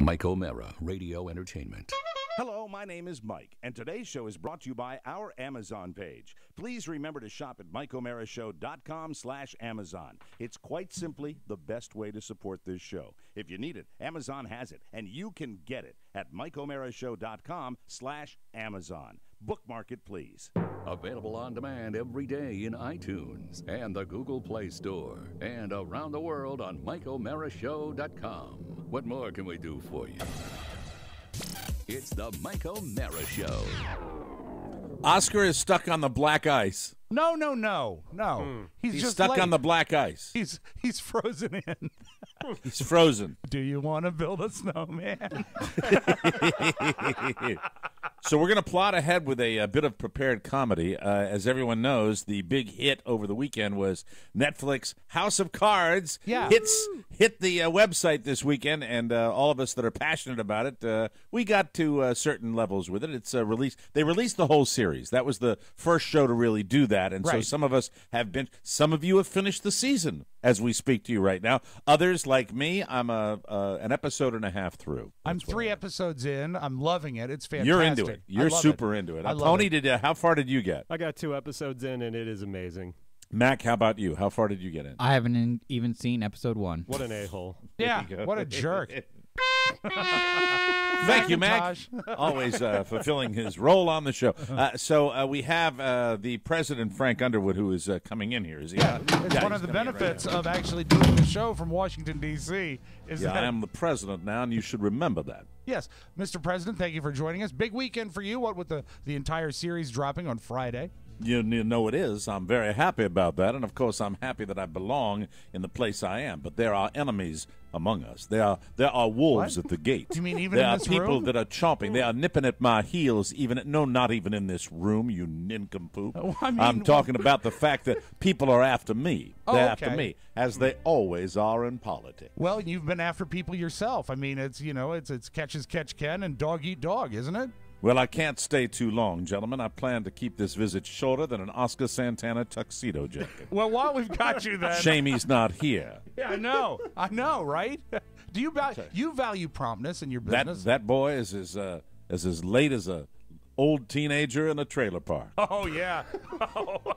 Mike O'Mara, Radio Entertainment. Hello, my name is Mike, and today's show is brought to you by our Amazon page. Please remember to shop at MikeO'MaraShow.com/Amazon. It's quite simply the best way to support this show. If you need it, Amazon has it, and you can get it at MikeO'MaraShow.com/Amazon. Bookmark it, please. Available on demand every day in iTunes and the Google Play Store and around the world on MikeO'MaraShow.com. What more can we do for you? It's the Mike O'Mara Show. Oscar is stuck on the black ice. No. He's just stuck late. on the black ice. He's frozen in. He's frozen. Do you want to build a snowman? So we're going to plot ahead with a bit of prepared comedy. As everyone knows, the big hit over the weekend was Netflix House of Cards. Yeah. Hit the website this weekend, and all of us that are passionate about it, we got to certain levels with it. It's released. They released the whole series. That was the first show to really do that, and so Right. some of us have been. Some of you have finished the season as we speak to you right now. Others, like me, I'm an episode and a half through. I'm That's what 3 I am. episodes in. I'm loving it. It's fantastic. You're into it. I You're love super into it. I love Tony, it. how far did you get? I got 2 episodes in, and it is amazing. Mac, how about you? How far did you get in? I haven't even seen episode 1. What an a-hole. Yeah, what a jerk. Thank you, Mac. Macintosh. Always fulfilling his role on the show. So we have the president, Frank Underwood, who is coming in here. Is he? Yeah, it's Yeah, one he's of the coming in right benefits now. of actually doing the show from Washington, D.C. is Yeah, that I am the president now, and you should remember that. Yes, Mr. President, thank you for joining us. Big weekend for you, what with the entire series dropping on Friday. You know it is. I'm very happy about that, and of course I'm happy that I belong in the place I am. But there are enemies among us. There are wolves What? at the gate. You mean even there in are this people room? that are chomping. They are nipping at my heels. Not even in this room, you nincompoop. Oh, I mean, I'm talking about the fact that people are after me. Oh, They're okay. after me, as they always are in politics. Well, you've been after people yourself. I mean, it's catch as catch can and dog eat dog, isn't it? Well, I can't stay too long, gentlemen. I plan to keep this visit shorter than an Oscar Santana tuxedo jacket. Well, while we've got you then. Shame he's not here. Yeah, I know, right? Do you value promptness in your business? That boy is as late as a old teenager in a trailer park. Oh yeah,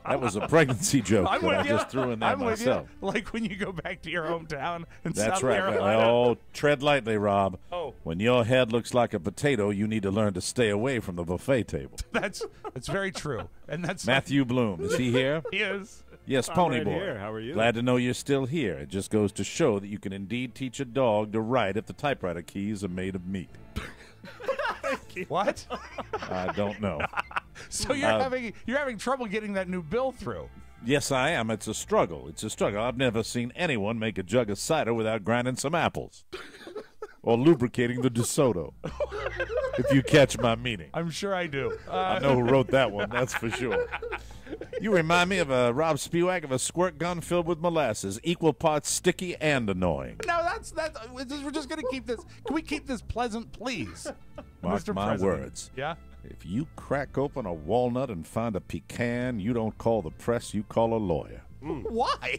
That was a pregnancy joke I'm that with I you. just threw in there I'm myself. with you. Like when you go back to your hometown in That's South right. Carolina. Oh, tread lightly, Rob. Oh. When your head looks like a potato, you need to learn to stay away from the buffet table. That's very true, and that's Matthew Bloom, is he here? He is. Yes, I'm Pony right Boy. here. How are you? Glad to know you're still here. It just goes to show that you can indeed teach a dog to write if the typewriter keys are made of meat. What? I don't know. So you're having trouble getting that new bill through. Yes, I am. It's a struggle. I've never seen anyone make a jug of cider without grinding some apples or lubricating the DeSoto, if you catch my meaning. I'm sure I do. I know who wrote that one, that's for sure. You remind me of Rob Spewak of a squirt gun filled with molasses, equal parts sticky and annoying. No, that's we're just going to keep this. Can we keep this pleasant, please? Mark Mr. my President. words. Yeah? If you crack open a walnut and find a pecan, you don't call the press, you call a lawyer. Why?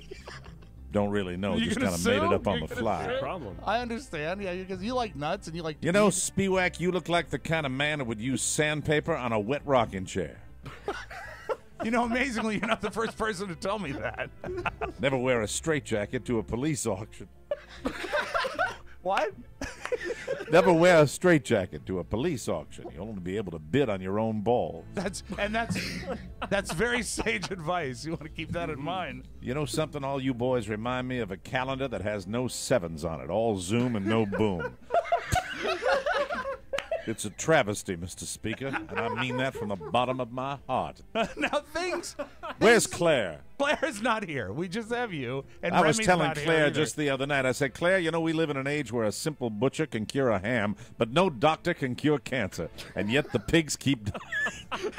Don't really know, You just gonna kind of made sue? it up on You're the gonna fly. sue? Problem. I understand, yeah, because you like nuts and you like... You know, Spewak, you look like the kind of man who would use sandpaper on a wet rocking chair. You know, amazingly, you're not the first person to tell me that. Never wear a straitjacket to a police auction. What? Never wear a straitjacket to a police auction. You'll only be able to bid on your own balls. That's very sage advice. You want to keep that in mind. You know something? All you boys remind me of a calendar that has no sevens on it, all zoom and no boom. It's a travesty, Mr. Speaker, and I mean that from the bottom of my heart. Now things... Where's Claire? Claire's not here. We just have you. And I was Remy's telling not here Claire either. just the other night, I said, Claire, you know, we live in an age where a simple butcher can cure a ham, but no doctor can cure cancer, and yet the pigs keep dying.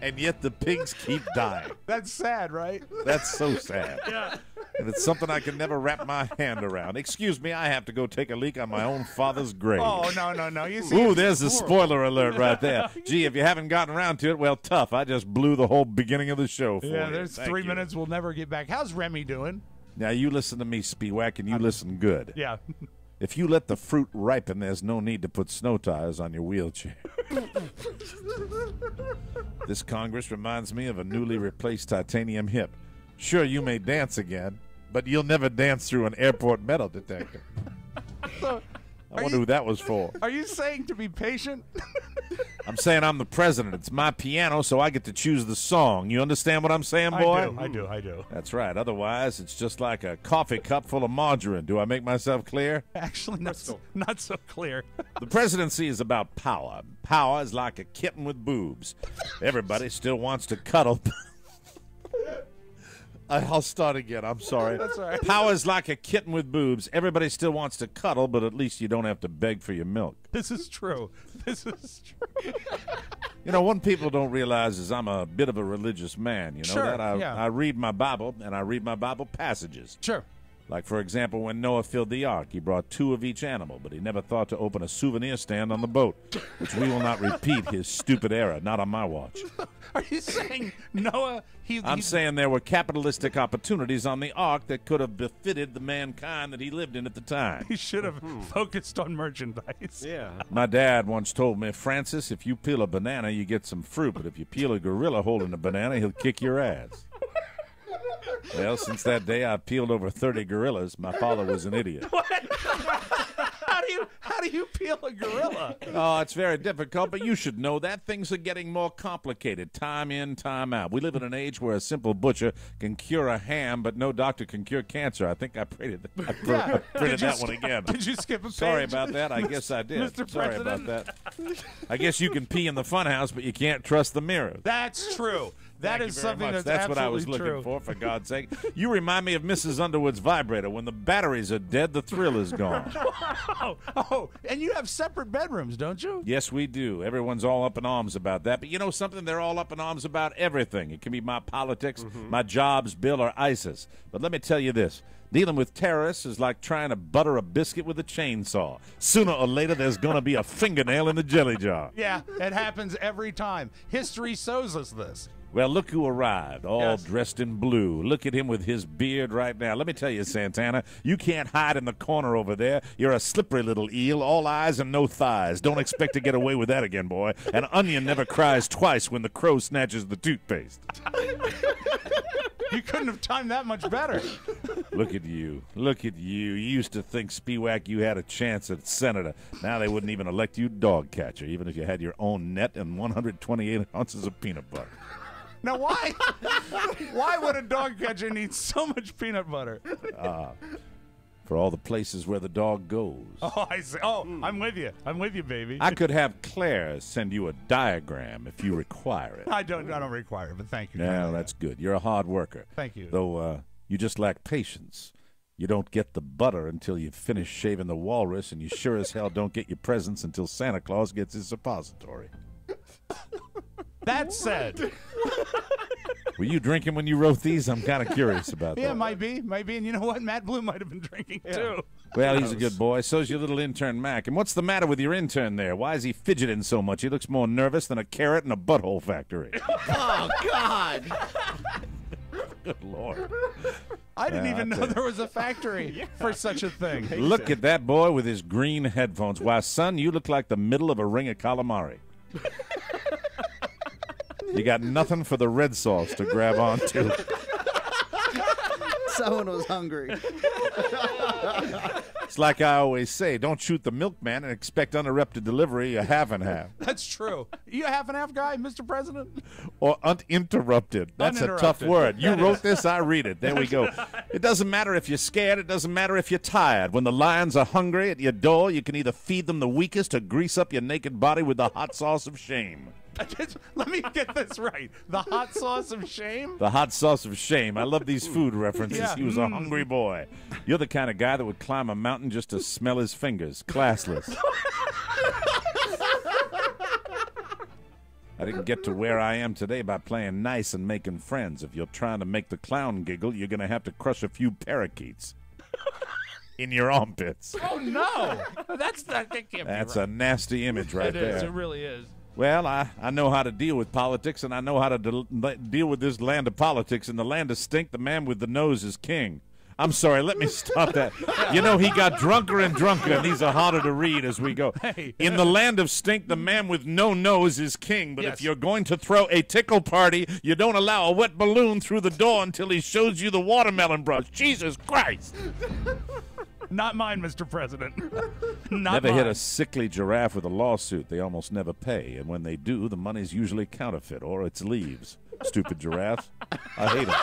And yet the pigs keep dying. That's sad, right? That's so sad. Yeah. And it's something I can never wrap my hand around. Excuse me, I have to go take a leak on my own father's grave. Oh, no. You see, Ooh, it's there's a horrible. spoiler alert right there. Gee, if you haven't gotten around to it, well, tough. I just blew the whole beginning of the show for you. Yeah, there's Thank 3 you. minutes we'll never get back. How's Remy doing? Now, you listen to me, Spewak, and you listen good. Yeah. If you let the fruit ripen, there's no need to put snow tires on your wheelchair. This Congress reminds me of a newly replaced titanium hip. Sure, you may dance again, but you'll never dance through an airport metal detector. So, I wonder who that was for. are you saying to be patient? I'm saying I'm the president. It's my piano, so I get to choose the song. You understand what I'm saying, boy? I do. That's right. Otherwise, it's just like a coffee cup full of margarine. Do I make myself clear? Actually, not so clear. The presidency is about power. Power is like a kitten with boobs. Everybody still wants to cuddle. I'll start again. I'm sorry. That's all right. Power is like a kitten with boobs. Everybody still wants to cuddle, but at least you don't have to beg for your milk. This is true. You know, one people don't realize is I'm a bit of a religious man. You know Sure, that? yeah. I read my Bible, and I read my Bible passages. Sure. Like, for example, when Noah filled the ark, he brought 2 of each animal, but he never thought to open a souvenir stand on the boat, which we will not repeat his stupid error, not on my watch. Are you saying Noah? I'm saying there were capitalistic opportunities on the ark that could have befitted the mankind that he lived in at the time. he should have focused on merchandise. Yeah. My dad once told me, Francis, if you peel a banana, you get some fruit, but if you peel a gorilla holding a banana, he'll kick your ass. Well, since that day, I've peeled over 30 gorillas. My father was an idiot. How do you peel a gorilla? Oh, it's very difficult, but you should know that. Things are getting more complicated, time in, time out. We live in an age where a simple butcher can cure a ham, but no doctor can cure cancer. I think I printed that one again. Did you skip a page? Sorry about that. I guess I did. Mr. Sorry President? about that. I guess you can pee in the funhouse, but you can't trust the mirrors. That's true. That Thank is you very something much. that's what I was absolutely looking true. for God's sake. You remind me of Mrs. Underwood's vibrator. When the batteries are dead, the thrill is gone. Oh, and you have separate bedrooms, don't you? Yes, we do. Everyone's all up in arms about that. But you know something? They're all up in arms about everything. It can be my politics, my jobs, Bill, or ISIS. But let me tell you this. Dealing with terrorists is like trying to butter a biscuit with a chainsaw. Sooner or later, there's going to be a fingernail in the jelly jar. Yeah, it happens every time. History shows us this. Well, look who arrived, all Yes. dressed in blue. Look at him with his beard right now. Let me tell you, Santana, you can't hide in the corner over there. You're a slippery little eel, all eyes and no thighs. Don't expect to get away with that again, boy. An onion never cries twice when the crow snatches the toothpaste. You couldn't have timed that much better. Look at you. Look at you. You used to think, Spiewak, you had a chance at senator. Now they wouldn't even elect you dog catcher, even if you had your own net and 128 ounces of peanut butter. Now, why would a dog catcher need so much peanut butter? For all the places where the dog goes. Oh, I see. Oh, I'm with you. I'm with you, baby. I could have Claire send you a diagram if you require it. I don't require it, but thank you. No, that's good. You're a hard worker. Thank you. Though you just lack patience. You don't get the butter until you've finished shaving the walrus, and you sure as hell don't get your presents until Santa Claus gets his suppository. That said, Were you drinking when you wrote these? I'm kind of curious about yeah, that. might be. And you know what? Matt Blue might have been drinking too. Well, he's a good boy. So's your little intern, Mac. And what's the matter with your intern there? Why is he fidgeting so much? He looks more nervous than a carrot in a butthole factory. Oh, God. Good Lord. I didn't Yeah, even I know tell you. there was a factory for such a thing. Look at that boy with his green headphones. Why, son, you look like the middle of a ring of calamari. You got nothing for the red sauce to grab onto. Someone was hungry. It's like I always say, don't shoot the milkman and expect uninterrupted delivery a half and half. That's true. You a half and half guy, Mr. President? Or uninterrupted. That's a tough Uninterrupted. word. You That wrote is. this, I read it. There we go. It doesn't matter if you're scared. It doesn't matter if you're tired. When the lions are hungry at your door, you can either feed them the weakest or grease up your naked body with the hot sauce of shame. Let me get this right. The hot sauce of shame? The hot sauce of shame. I love these food references. Yeah. He was a hungry boy. You're the kind of guy that would climb a mountain just to smell his fingers. Classless. I didn't get to where I am today by playing nice and making friends. If you're trying to make the clown giggle, you're going to have to crush a few parakeets in your armpits. Oh, no. That can't be That's right. a nasty image right It is. there. It really is. Well, I know how to deal with politics, and I know how to deal with this land of politics. In the land of stink, the man with the nose is king. I'm sorry, let me stop that. You know, he got drunker and drunker, and these are harder to read as we go. Hey. In the land of stink, the man with no nose is king. But Yes. if you're going to throw a tickle party, you don't allow a wet balloon through the door until he shows you the watermelon brush. Jesus Christ. Not mine, Mr. President. Not Never mine. hit a sickly giraffe with a lawsuit. They almost never pay. And when they do, the money's usually counterfeit or it's leaves. Stupid giraffes. I hate them.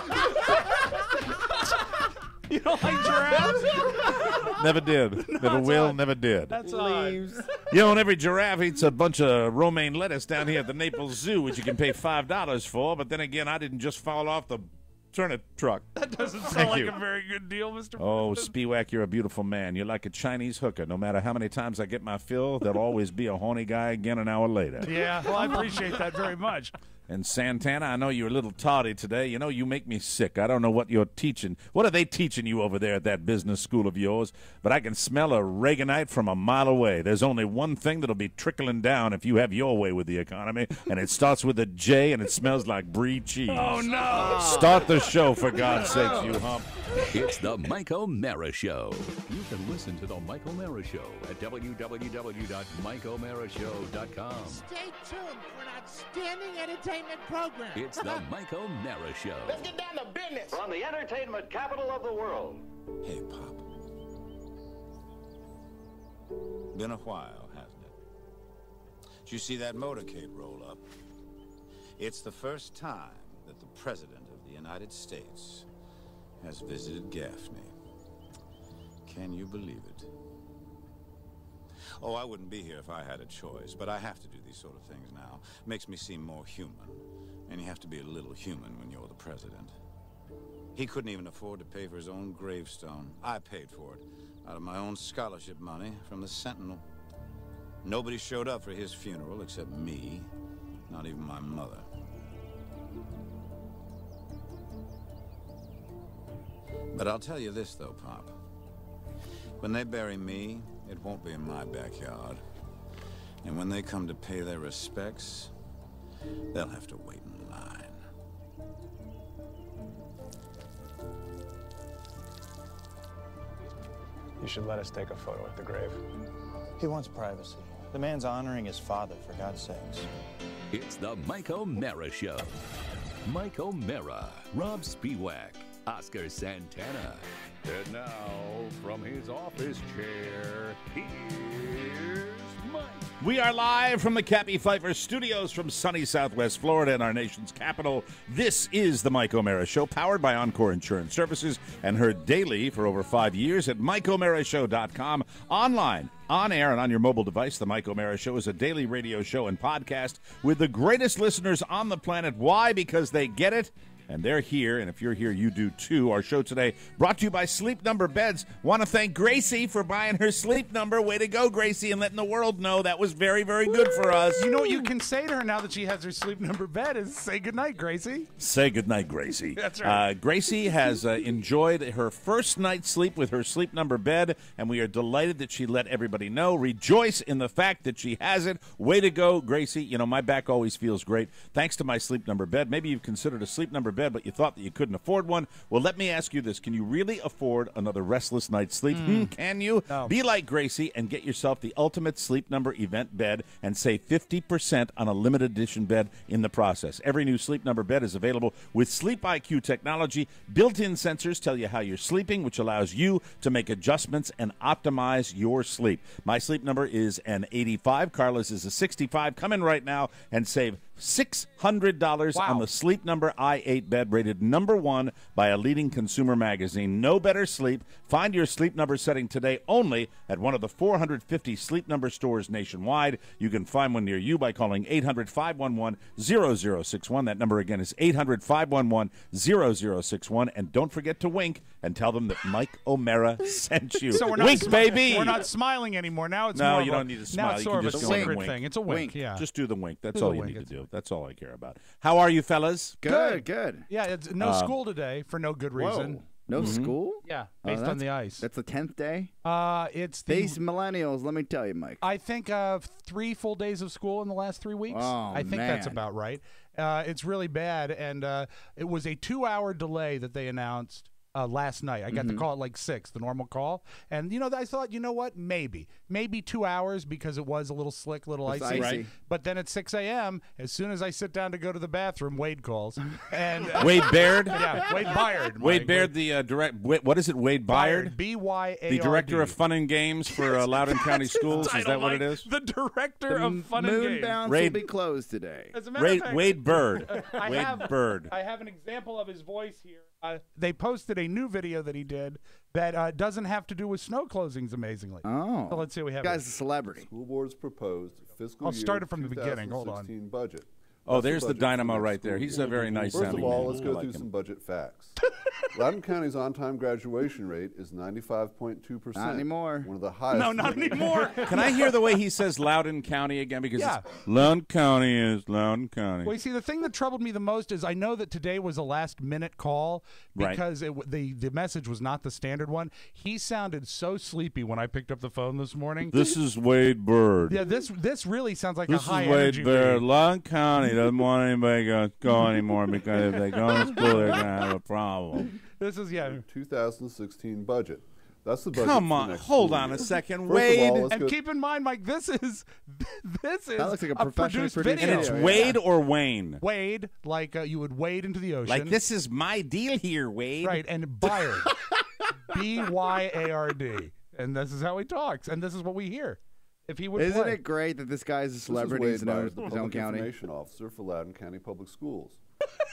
You don't like giraffes? Never did. Never will, never did. That's odd. Leaves. You know, and every giraffe eats a bunch of romaine lettuce down here at the Naples Zoo, which you can pay $5 for. But then again, I didn't just fall off the turnip truck. That doesn't sound Thank like you. a very good deal, Mr. Oh, President. Spiewak, you're a beautiful man. You're like a Chinese hooker. No matter how many times I get my fill, there'll always be a horny guy again an hour later. Yeah, well, I appreciate that very much. And Santana, I know you're a little tardy today. You know, you make me sick. I don't know what you're teaching. What are they teaching you over there at that business school of yours? But I can smell a Reaganite from a mile away. There's only one thing that'll be trickling down if you have your way with the economy, and it starts with a J, and it smells like brie cheese. Oh, no. Start the show, for God's sakes, you hump. It's the Mike O'Mara Show. You can listen to the Mike O'Mara Show at www.mikeomarashow.com. Stay tuned for an outstanding entertainment program. It's the Mike O'Mara Show. Let's get down to business. From the entertainment capital of the world. Hey, Pop. Been a while, hasn't it? Did you see that motorcade roll up? It's the first time that the President of the United States has visited Gaffney. Can you believe it? Oh, I wouldn't be here if I had a choice, but I have to do these sort of things now. Makes me seem more human. And you have to be a little human when you're the president. He couldn't even afford to pay for his own gravestone. I paid for it, out of my own scholarship money from the Sentinel. Nobody showed up for his funeral except me, not even my mother. But I'll tell you this, though, Pop. When they bury me, it won't be in my backyard. And when they come to pay their respects, they'll have to wait in line. You should let us take a photo at the grave. He wants privacy. The man's honoring his father, for God's sakes. It's the Mike O'Mara Show. Mike O'Mara, Rob Spiewak, Oscar Santana. And now, from his office chair, here's Mike. We are live from the Cappy Pfeiffer Studios from sunny Southwest Florida and our nation's capital. This is the Mike O'Mara Show, powered by Encore Insurance Services and heard daily for over 5 years at MikeO'MaraShow.com. Online, on air, and on your mobile device, the Mike O'Mara Show is a daily radio show and podcast with the greatest listeners on the planet. Why? Because they get it. And they're here, and if you're here, you do too. Our show today brought to you by Sleep Number Beds. Want to thank Gracie for buying her Sleep Number. Way to go, Gracie, and letting the world know that was very, very good for us. You know what you can say to her now that she has her Sleep Number bed is say goodnight, Gracie. Say goodnight, Gracie. That's right. Gracie has enjoyed her first night's sleep with her Sleep Number bed, and we are delighted that she let everybody know. Rejoice in the fact that she has it. Way to go, Gracie. You know, my back always feels great thanks to my Sleep Number bed. Maybe you've considered a Sleep Number bed, but you thought that you couldn't afford one. Well, let me ask you this. Can you really afford another restless night's sleep? Can you? No. Be like Gracie and get yourself the ultimate Sleep Number event bed and save 50% on a limited edition bed in the process. Every new Sleep Number bed is available with Sleep IQ technology. Built-in sensors tell you how you're sleeping, which allows you to make adjustments and optimize your sleep. My Sleep Number is an 85. Carla's is a 65. Come in right now and save $600 on the Sleep Number i8 bed, rated #1 by a leading consumer magazine. No better sleep. Find your Sleep Number setting today only at one of the 450 Sleep Number stores nationwide. You can find one near you by calling 800-511-0061. That number again is 800-511-0061. And don't forget to wink and tell them that Mike O'Mara sent you. So we're not wink, baby! We're not smiling anymore. Now it's No, more you of don't need to smile. Now it's You sort can of a just go in and secret wink. thing. It's a wink, yeah. Just do the wink. That's Do all the you wink. need to do. That's all I care about. How are you, fellas? Good, good. Yeah, it's no school today for no good reason. Whoa. No school? Yeah, Oh, based on that's- the ice. That's the 10th day? It's the These millennials, let me tell you, Mike. I think 3 full days of school in the last 3 weeks. Oh, I think that's man. about right. It's really bad, and it was a 2-hour delay that they announced last night. I got the call at like 6, the normal call. And, I thought, you know what? Maybe 2 hours because it was a little slick, little icy. Right. But then at 6 a.m., as soon as I sit down to go to the bathroom, Wade calls. And Wade Baird? Yeah, Wade Byard. Wade Baird, the what is it, Wade Byard? B-Y-A-R-D. The director of Fun and Games for Loudoun County Schools. Is that what it is? The director of Fun and Games. Moonbounce will be closed today. As a matter of fact, Wade Bird. I Bird. I have an example of his voice here. They posted a new video that he did that doesn't have to do with snow closings, amazingly. Oh. So let's see what we have. Guy's a celebrity. School board's proposed fiscal I'll year start it from the beginning. Hold on. 2016 budget. Oh, That's there's the budget dynamo for next right there. school He's year. a very nice First sounding of all, man. let's I go like through him. some budget facts. Loudoun County's on-time graduation rate is 95.2%. Not anymore. One of the highest. No, not anymore. Can I hear the way he says Loudoun County again? Because Yeah. it's Loudoun County is Loudoun County. Well, you see, the thing that troubled me the most is I know that today was a last-minute call Right. because the message was not the standard one. He sounded so sleepy when I picked up the phone this morning. This is Wade Bird. Yeah, this really sounds like This a is high-energy Wade Bird. read. Loudoun County doesn't want anybody to go anymore because if they go to school, they're going to have a problem. This is, 2016 budget. That's the budget. Come for on, next hold school on year. a second, First of all, Wade. let's And go- keep in mind, Mike, this is That looks like a professionally produced produced video. And it's Yeah. Wade or Wayne? Wade, like you would wade into the ocean. Like, this is my deal here, Wade. Right, and Byard. B-Y-A-R-D. And this is how he talks, and this is what we hear. If he would Isn't play. it great that this guy's a This is celebrity Wade in Byers, his the own public county? information officer for Loudoun County Public Schools.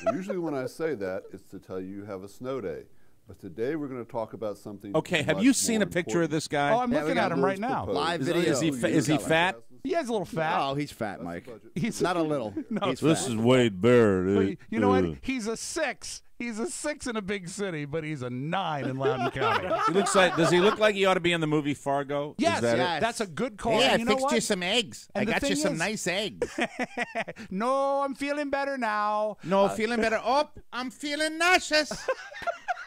And usually when I say that, it's to tell you have a snow day. But today we're going to talk about something. Okay, have much you seen more a picture of important. this guy? Oh, I'm Yeah, we looking got at him right Board's now. proposed. Live Is- video. is he fat? He has a little fat. Oh, he's fat, Mike. He's Not a little. No. He's This fat. is Wade Baird. But you know what? He's a 6. He's a 6 in a big city, but he's a 9 in Loudoun County. He looks like. Does he look like he ought to be in the movie Fargo? Yes, Is that yes. it? that's a good call. And you know what? some eggs. And the thing is- nice eggs. No, I'm feeling better now. No, feeling better. Oh, I'm feeling nauseous.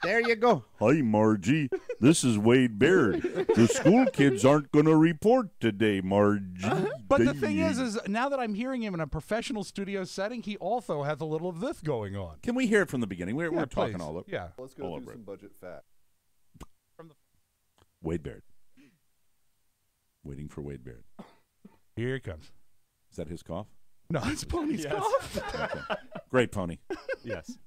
There you go. Hi, Margie. This is Wade Baird. The school kids aren't going to report today, Margie. But the thing is now that I'm hearing him in a professional studio setting, he also has a little of this going on. Can we hear it from the beginning? We're talking please. all over. Yeah. Let's go All through over some it. budget facts. Wade Baird. Waiting for Wade Baird. Here he comes. Is that his cough? No, it's Pony's cough. Okay. Great, Pony. Yes.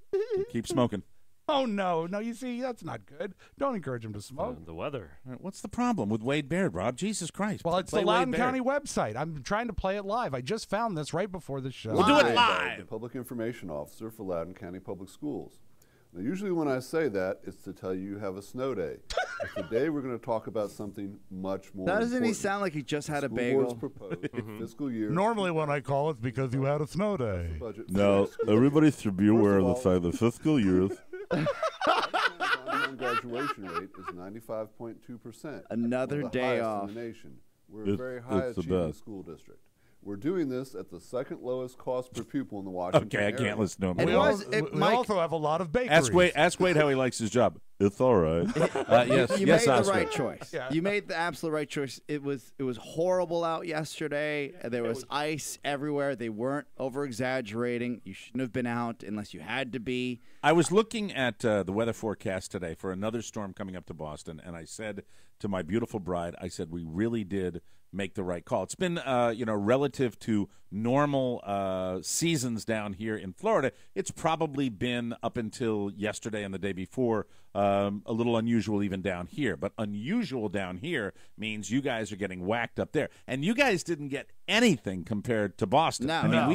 Keep smoking. Oh, no. No, you see, that's not good. Don't encourage him to smoke. The weather. All right, what's the problem with Wade Baird, Rob? Jesus Christ. Well, it's Play the Wade Loudoun Baird. County website. I'm trying to play it live. I just found this right before the show. We'll do it Live. live. The public information officer for Loudoun County Public Schools. Now, usually when I say that, it's to tell you have a snow day. But today we're going to talk about something much more Doesn't he important. sound like he just had a School board's bagel? proposed fiscal year. Normally when I call, it's because you had a snow day. budget for Now, next school year. everybody should be First aware of of the all- fact that fiscal years. On-time graduation rate is 95.2%. Another one of the day highest off. in the nation. We're a It's- very high it's the achieving best. school district. We're doing this at the second lowest cost per pupil in the Washington Okay, I area. can't listen to him. It We, was- al- it- we Mike- also have a lot of bakeries. Ask Wade how he likes his job. It's all right. Yes, You yes, made the Oscar. right choice. Yeah. You made the absolute right choice. It was horrible out yesterday. There was ice everywhere. They weren't over exaggerating. You shouldn't have been out unless you had to be. I was looking at the weather forecast today for another storm coming up to Boston, and I said to my beautiful bride, I said, we really did make the right call. It's been, relative to normal seasons down here in Florida, it's probably been up until yesterday and the day before a little unusual even down here. But unusual down here means you guys are getting whacked up there. And you guys didn't get anything compared to Boston. No, I mean, no,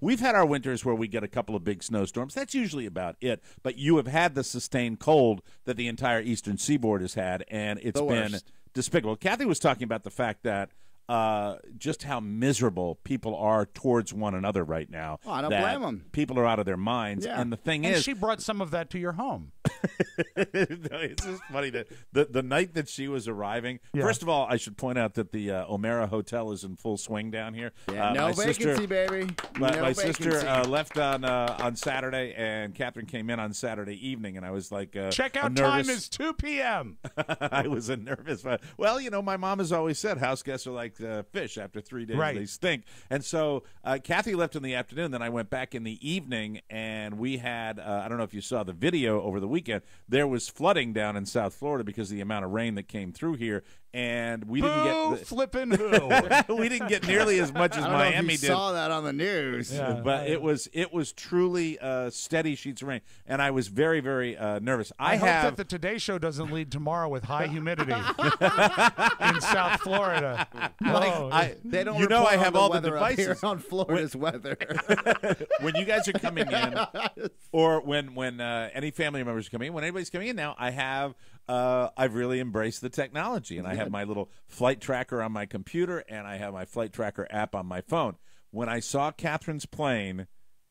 we've had our winters where we get a couple of big snowstorms. That's usually about it. But you have had the sustained cold that the entire eastern seaboard has had, and it's The been worst. despicable. Kathy was talking about the fact that just how miserable people are towards one another right now. Oh, I don't that blame 'em. People are out of their minds. Yeah. And the thing And is, she brought some of that to your home. it's just funny that the night that she was arriving. Yeah. First of all, I should point out that the O'Mara Hotel is in full swing down here. Yeah, no my vacancy, sister, baby. My No sister vacancy. left on Saturday, and Catherine came in on Saturday evening, and I was like, Checkout nervous. time is 2 p.m. I was a nervous. Well, my mom has always said house guests are like fish. After 3 days, Right. they stink. And so Kathy left in the afternoon. Then I went back in the evening, and we had I don't know if you saw the video over the weekend, there was flooding down in South Florida because of the amount of rain that came through here, and we didn't get flipping we didn't get nearly as much as I don't know Miami if you did. saw that on the news. Yeah. But it was truly steady sheets of rain, and I was very, very nervous. I hope that the Today Show doesn't lead tomorrow with high humidity in South Florida. They don't. You know, I have all the weather up here devices on Florida's weather. when you guys are coming in, or when any family members are coming in, when anybody's coming in now, I've really embraced the technology, and I have my little flight tracker on my computer, and I have my flight tracker app on my phone. When I saw Catherine's plane,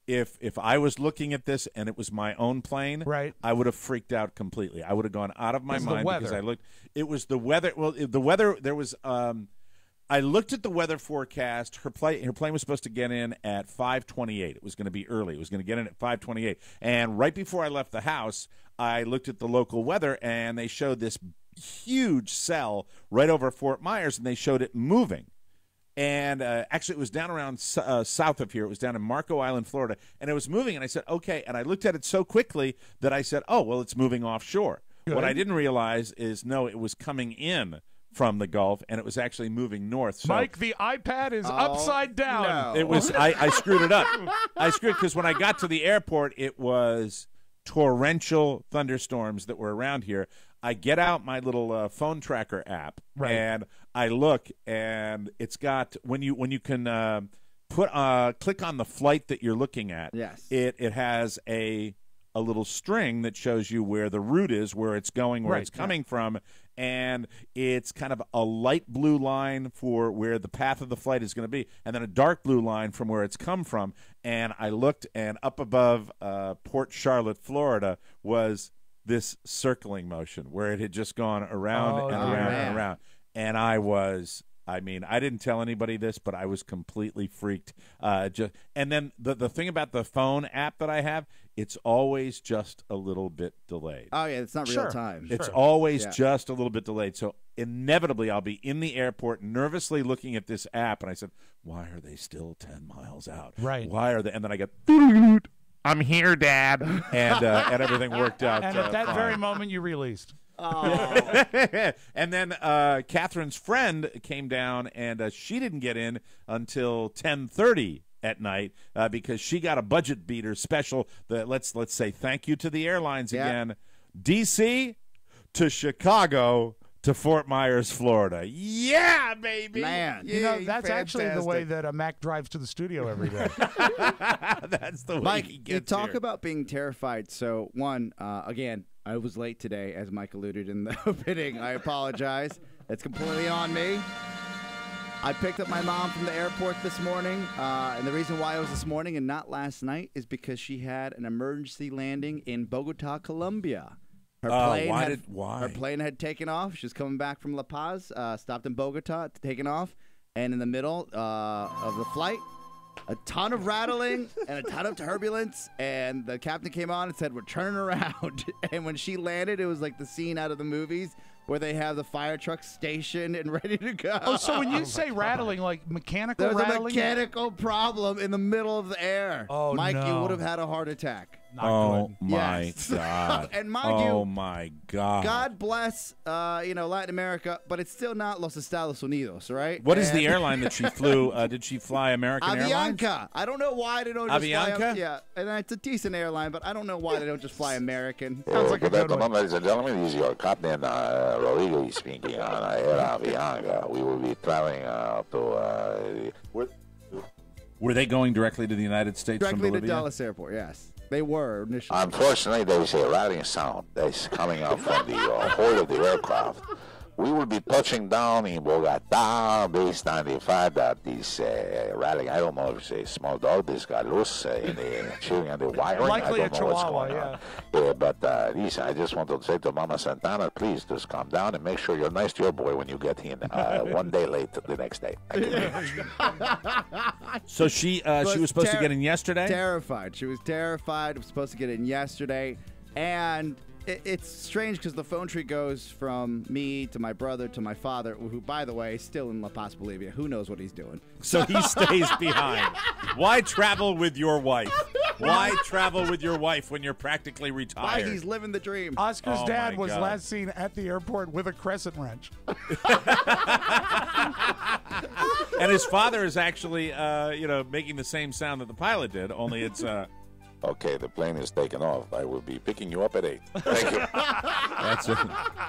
if I was looking at this and it was my own plane, right, I would have freaked out completely. I would have gone out of my mind because I looked. It was the weather. Well, the weather. There was. I looked at the weather forecast. Her plane was supposed to get in at 5:28. It was going to be early. It was going to get in at 5:28. And right before I left the house, I looked at the local weather, and they showed this huge cell right over Fort Myers, and they showed it moving. And actually, it was down around south of here. It was down in Marco Island, Florida, and it was moving. And I said, okay. And I looked at it so quickly that I said, oh, well, it's moving offshore. Good. What I didn't realize is, no, it was coming in from the Gulf, and it was actually moving north. So, Mike, the iPad is upside down. No. It was. I screwed it up. I screwed it because when I got to the airport, it was torrential thunderstorms that were around here. I get out my little phone tracker app, and I look, and it's got when you can click on the flight that you're looking at. Yes, it has a little string that shows you where the route is, where it's going, where it's coming from, and it's kind of a light blue line for where the path of the flight is going to be, and then a dark blue line from where it's come from. And I looked, and up above Port Charlotte, Florida, was this circling motion where it had just gone around and around and around. And I didn't tell anybody this, but I was completely freaked. And then the thing about the phone app that I have, it's always just a little bit delayed. Oh, yeah, it's not real time. It's always just a little bit delayed. So inevitably I'll be in the airport nervously looking at this app, and I said, why are they still 10 miles out? Right. Why are they? And then I get, I'm here, Dad. And everything worked out. And at that fine. very moment, you released. And then Catherine's friend came down, and she didn't get in until 10:30 at night because she got a budget beater special. That let's say thank you to the airlines again. D.C. to Chicago to Fort Myers, Florida. Yeah, baby. Man. You know, that's actually the way that Mac drives to the studio every day. That's the way Mike, he you gets talk here. about being terrified. So, one, again, I was late today, as Mike alluded in the opening. I apologize. It's completely on me. I picked up my mom from the airport this morning, and the reason why it was this morning and not last night is because she had an emergency landing in Bogota, Colombia. Her plane had taken off. She was coming back from La Paz, stopped in Bogota, taken off, and in the middle of the flight, a ton of rattling and a ton of turbulence, and the captain came on and said, we're turning around. And when she landed, it was like the scene out of the movies where they have the fire truck stationed and ready to go. Oh, so when you say rattling, like mechanical There's rattling? a mechanical problem in the middle of the air. Oh, Mike, no. you would have had a heart attack. Oh, my Yes. God. And mind you, oh, my God. God bless, Latin America, but it's still not Los Estados Unidos, right? What is the airline that she flew? Did she fly American Airlines? Avianca. I don't know why they don't just Avianca? fly. Yeah, and it's a decent airline, but I don't know why they don't just fly American. Sounds like good afternoon, ladies and gentlemen. This is your captain, Rodrigo speaking on Air Avianca. We will be traveling to... Were they going directly to the United States Directly from to Bolivia? Dallas Airport, yes. They were initially. Unfortunately, there is a rattling sound that is coming up from the hold of the aircraft. We will be touching down in Bogota based on the fact that this rattling, I don't know if it's a small dog that got loose in the chewing on the wiring. Likely I don't a know what's chihuahua, going on. But Lisa, I just want to say to Mama Santana, please just calm down and make sure you're nice to your boy when you get in 1 day late the next day. Thank you very much. So she was supposed to get in yesterday? Terrified. She was terrified. Was supposed to get in yesterday. And it's strange because the phone tree goes from me to my brother to my father, who, by the way, is still in La Paz, Bolivia. Who knows what he's doing? So he stays behind. Why travel with your wife? Why travel with your wife when you're practically Why retired? he's living the dream. Oscar's Oh, dad my was God. last seen at the airport with a crescent wrench. And his father is actually, making the same sound that the pilot did, only it's... Okay, the plane is taking off. I will be picking you up at 8. Thank you. That's it.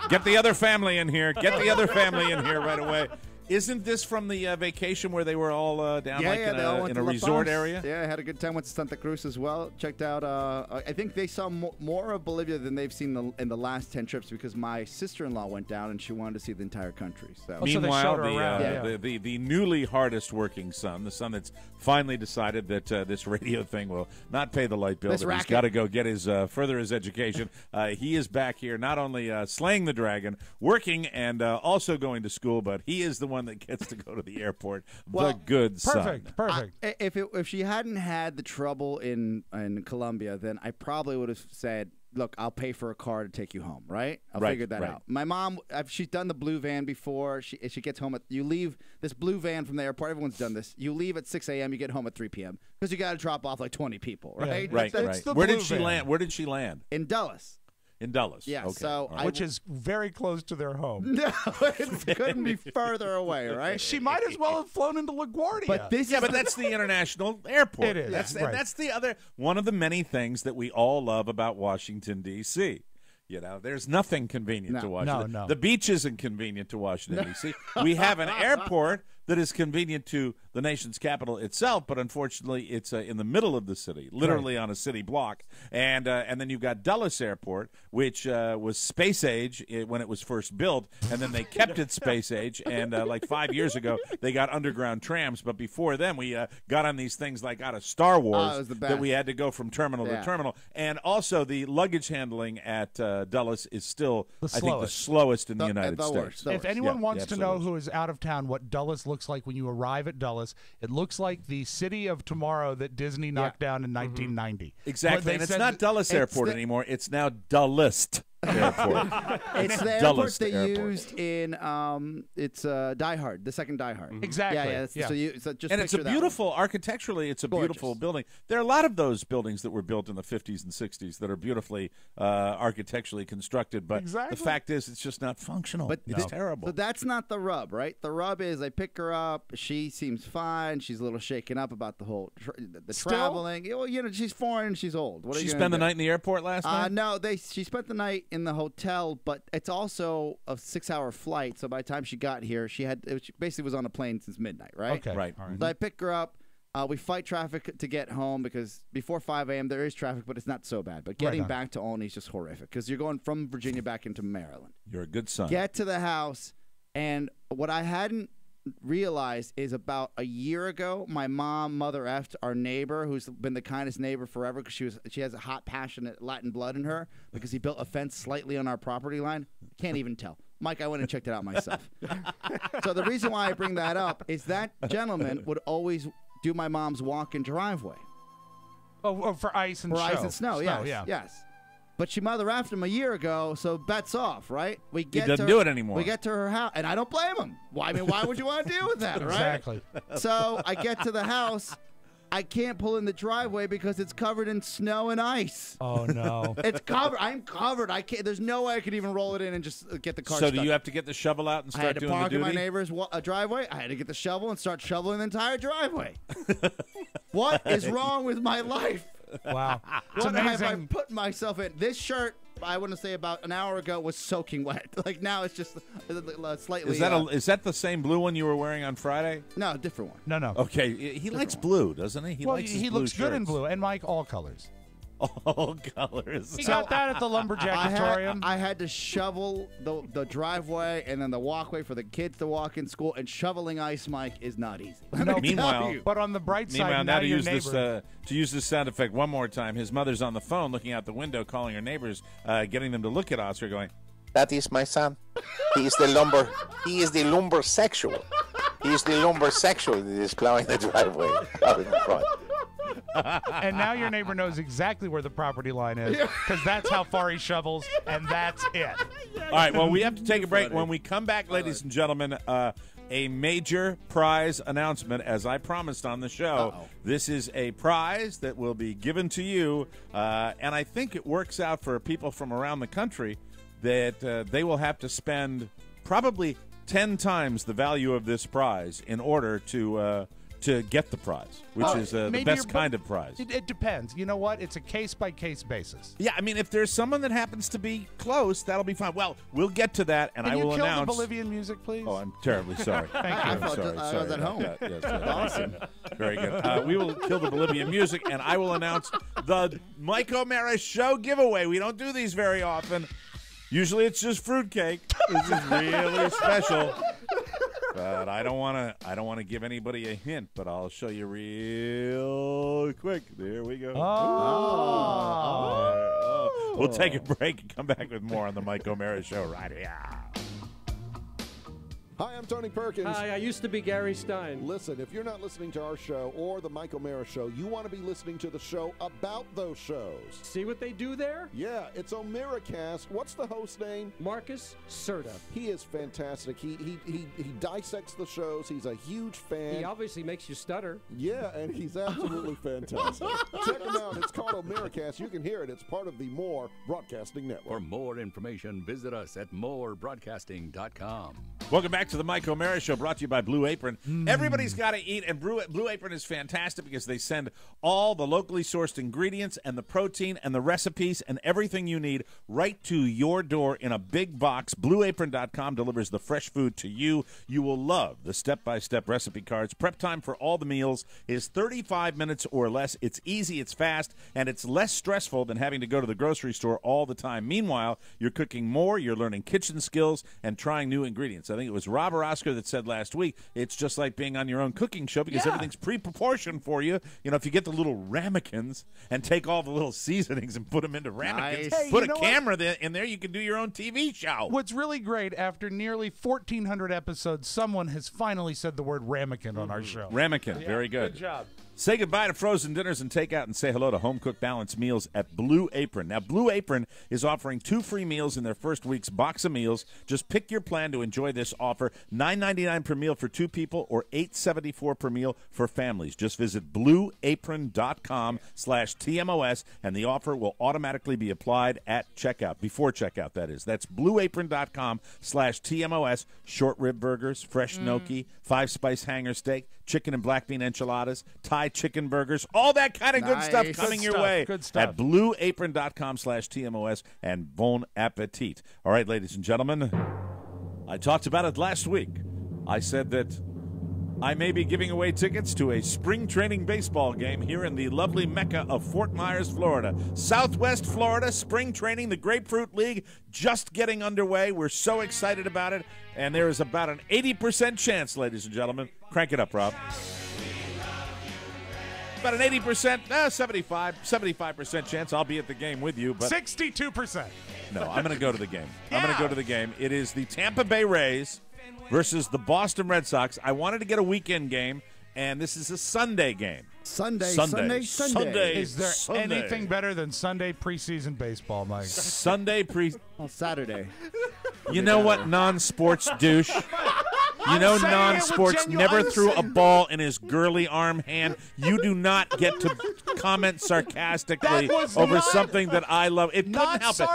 Get the other family in here. Get the other family in here right away. Isn't this from the vacation where they were all down in a resort area? Yeah, I had a good time. Went to Santa Cruz as well. Checked out. I think they saw more of Bolivia than they've seen in the last 10 trips because my sister-in-law went down and she wanted to see the entire country. So. Meanwhile, the newly hardest working son, the son that's finally decided that this radio thing will not pay the light bill, This that he's racket. got to go get his further his education. He is back here not only slaying the dragon, working, and also going to school, but he is the one that gets to go to the airport. Well, the good son. Perfect. If she hadn't had the trouble in Colombia, then I probably would have said, look, I'll pay for a car to take you home, right? I'll figure that out. My mom, she's done the blue van before. She gets home you leave this blue van from the airport. Everyone's done this. You leave at 6 a.m., you get home at 3 p.m. because you got to drop off like 20 people, right? Right. Where did she land? Where did she land? In Dulles. In Dulles. Yeah, okay. so which is very close to their home. No, it couldn't be further away, right? She might as well have flown into LaGuardia. But but that's the international airport. It is. That's the other one of the many things that we all love about Washington, D.C. You know, there's nothing convenient to Washington. No. The beach isn't convenient to Washington, D.C. We have an airport that is convenient to the nation's capital itself, but unfortunately it's in the middle of the city, literally on a city block. And then you've got Dulles Airport, which was space age when it was first built, and then they kept it space age. And like 5 years ago, they got underground trams. But before then, we got on these things like out of Star Wars that we had to go from terminal to terminal. And also the luggage handling at Dulles is still, I think, the slowest in the United States. If anyone wants to know who is out of town, what Dulles looks like when you arrive at Dulles, it looks like the city of tomorrow that Disney knocked down in 1990. Exactly, and it's not Dulles Airport anymore. It's now Dullest Airport. It's the airport they used in Die Hard, the second Die Hard. Exactly. Yeah. So just and it's a picture that beautiful, architecturally, it's a beautiful building. There are a lot of those buildings that were built in the 50s and 60s that are beautifully architecturally constructed, but the fact is it's just not functional. But it's terrible. So that's not the rub, right? The rub is I pick her up. She seems fine. She's a little shaken up about the whole traveling. Well, you know, she's foreign. She's old. What are you spend the night in the airport last night? No, she spent the night in the hotel, but it's also a 6-hour flight. So by the time she got here, she basically was on a plane since midnight, right? Okay. Right. So I pick her up. We fight traffic to get home because before 5 a.m. there is traffic, but it's not so bad. But getting back to Olney is just horrific because you're going from Virginia back into Maryland. You're a good son. Get to the house, and what I hadn't realized is about a year ago, my mom mother effed our neighbor, who's been the kindest neighbor forever because she has a hot, passionate Latin blood in her because he built a fence slightly on our property line. Can't even tell. Mike, I went and checked it out myself. So the reason why I bring that up is that gentleman would always do my mom's walk-in driveway. Oh, for ice and ice and snow. Yes. But she mother effed him a year ago, so bets off, right? He doesn't do it anymore. We get to her house, and I don't blame him. Well, I mean, why would you want to deal with that, right? Exactly. So I get to the house. I can't pull in the driveway because it's covered in snow and ice. Oh, no. It's covered. I'm covered. I can't. There's no way I could even roll it in and just get the car So stuck. do you have to get the shovel out and I start had to doing the park duty? in my neighbor's driveway. I had to get the shovel and start shoveling the entire driveway. What is wrong with my life? Wow. What have I put myself in? This shirt, I want to say about an hour ago, was soaking wet. Like now it's just slightly. Is that the same blue one you were wearing on Friday? No, different one. No. Okay, he likes blue, doesn't he? He likes his he blue looks good in shirts. blue, and Mike, all colors. All colors. He got that at the Lumberjackatorium. I had to shovel the driveway and then the walkway for the kids to walk in school, and shoveling ice, Mike, is not easy. Meanwhile, but on the bright side, now now to your use neighbor. this sound effect one more time, his mother's on the phone looking out the window, calling her neighbors, getting them to look at Oscar, going, That is my son. He is the lumber sexual. He is the lumber sexual that is plowing the driveway out in front. And now your neighbor knows exactly where the property line is because that's how far he shovels, and that's it. All right, well, we have to take a break. When we come back, ladies and gentlemen, a major prize announcement, as I promised on the show. This is a prize that will be given to you, and I think it works out for people from around the country that they will have to spend probably 10 times the value of this prize in order to get the prize, which is the best kind of prize. It depends. You know what? It's a case-by-case basis. Yeah, I mean, if there's someone that happens to be close, that'll be fine. Well, we'll get to that, and I will announce. Can you kill the Bolivian music, please? Oh, I'm terribly sorry. Thank you. I was at home. Yes, Awesome. Very good. We will kill the Bolivian music, and I will announce the Mike O'Mara Show giveaway. We don't do these very often. Usually it's just fruitcake. This is really special. But I don't want to give anybody a hint, but I'll show you real quick. There we go. We'll take a break and come back with more on the Mike O'Mara Show right here. Hi, I'm Tony Perkins. Hi, I used to be Gary Stein. Listen, if you're not listening to our show or the Mike O'Mara Show, you want to be listening to the show about those shows. See what they do there? Yeah, it's O'Maracast. What's the host name? Marcus Serta. He is fantastic. He dissects the shows. He's a huge fan. He obviously makes you stutter. Yeah, and he's absolutely fantastic. Check him out. It's called O'Maracast. You can hear it. It's part of the More Broadcasting Network. For more information, visit us at morebroadcasting.com. Welcome back to the Mike O'Mara Show, brought to you by Blue Apron. Everybody's got to eat, and Blue Apron is fantastic because they send all the locally sourced ingredients and the protein and the recipes and everything you need right to your door in a big box. BlueApron.com delivers the fresh food to you. You will love the step-by-step recipe cards. Prep time for all the meals is 35 minutes or less. It's easy, it's fast, and it's less stressful than having to go to the grocery store all the time. Meanwhile, you're cooking more, you're learning kitchen skills, and trying new ingredients. I think it was Rob or Oscar that said last week, it's just like being on your own cooking show because everything's pre-proportioned for you. You know, if you get the little ramekins and take all the little seasonings and put them into ramekins, put a camera in there, you can do your own TV show. What's really great, after nearly 1,400 episodes, someone has finally said the word ramekin on our show. Ramekin, very good. Good job. Say goodbye to frozen dinners and takeout and say hello to home-cooked balanced meals at Blue Apron. Now, Blue Apron is offering 2 free meals in their first week's box of meals. Just pick your plan to enjoy this offer. $9.99 per meal for 2 people or $8.74 per meal for families. Just visit blueapron.com/TMOS, and the offer will automatically be applied at checkout, before checkout, that is. That's blueapron.com/TMOS. Short rib burgers, fresh gnocchi, 5-spice hanger steak, chicken and black bean enchiladas, Thai chicken burgers, all that kind of good stuff coming your way at blueapron.com/TMOS, and bon appetit. All right, ladies and gentlemen, I talked about it last week. I said that I may be giving away tickets to a spring training baseball game here in the lovely Mecca of Fort Myers, Florida. Southwest Florida, spring training, the Grapefruit League just getting underway. We're so excited about it, and there is about an 80% chance, ladies and gentlemen. Crank it up, Rob. About an 80%, 75% chance I'll be at the game with you. But 62%. No, I'm going to go to the game. I'm going to go to the game. It is the Tampa Bay Rays versus the Boston Red Sox. I wanted to get a weekend game, and this is a Sunday game. Sunday. Is there anything better than Sunday preseason baseball, Mike? Sunday Saturday. You know what, non-sports douche? You know, non-sports never threw a ball in his girly arm hand. You do not get to comment sarcastically over something that I love. It couldn't help it.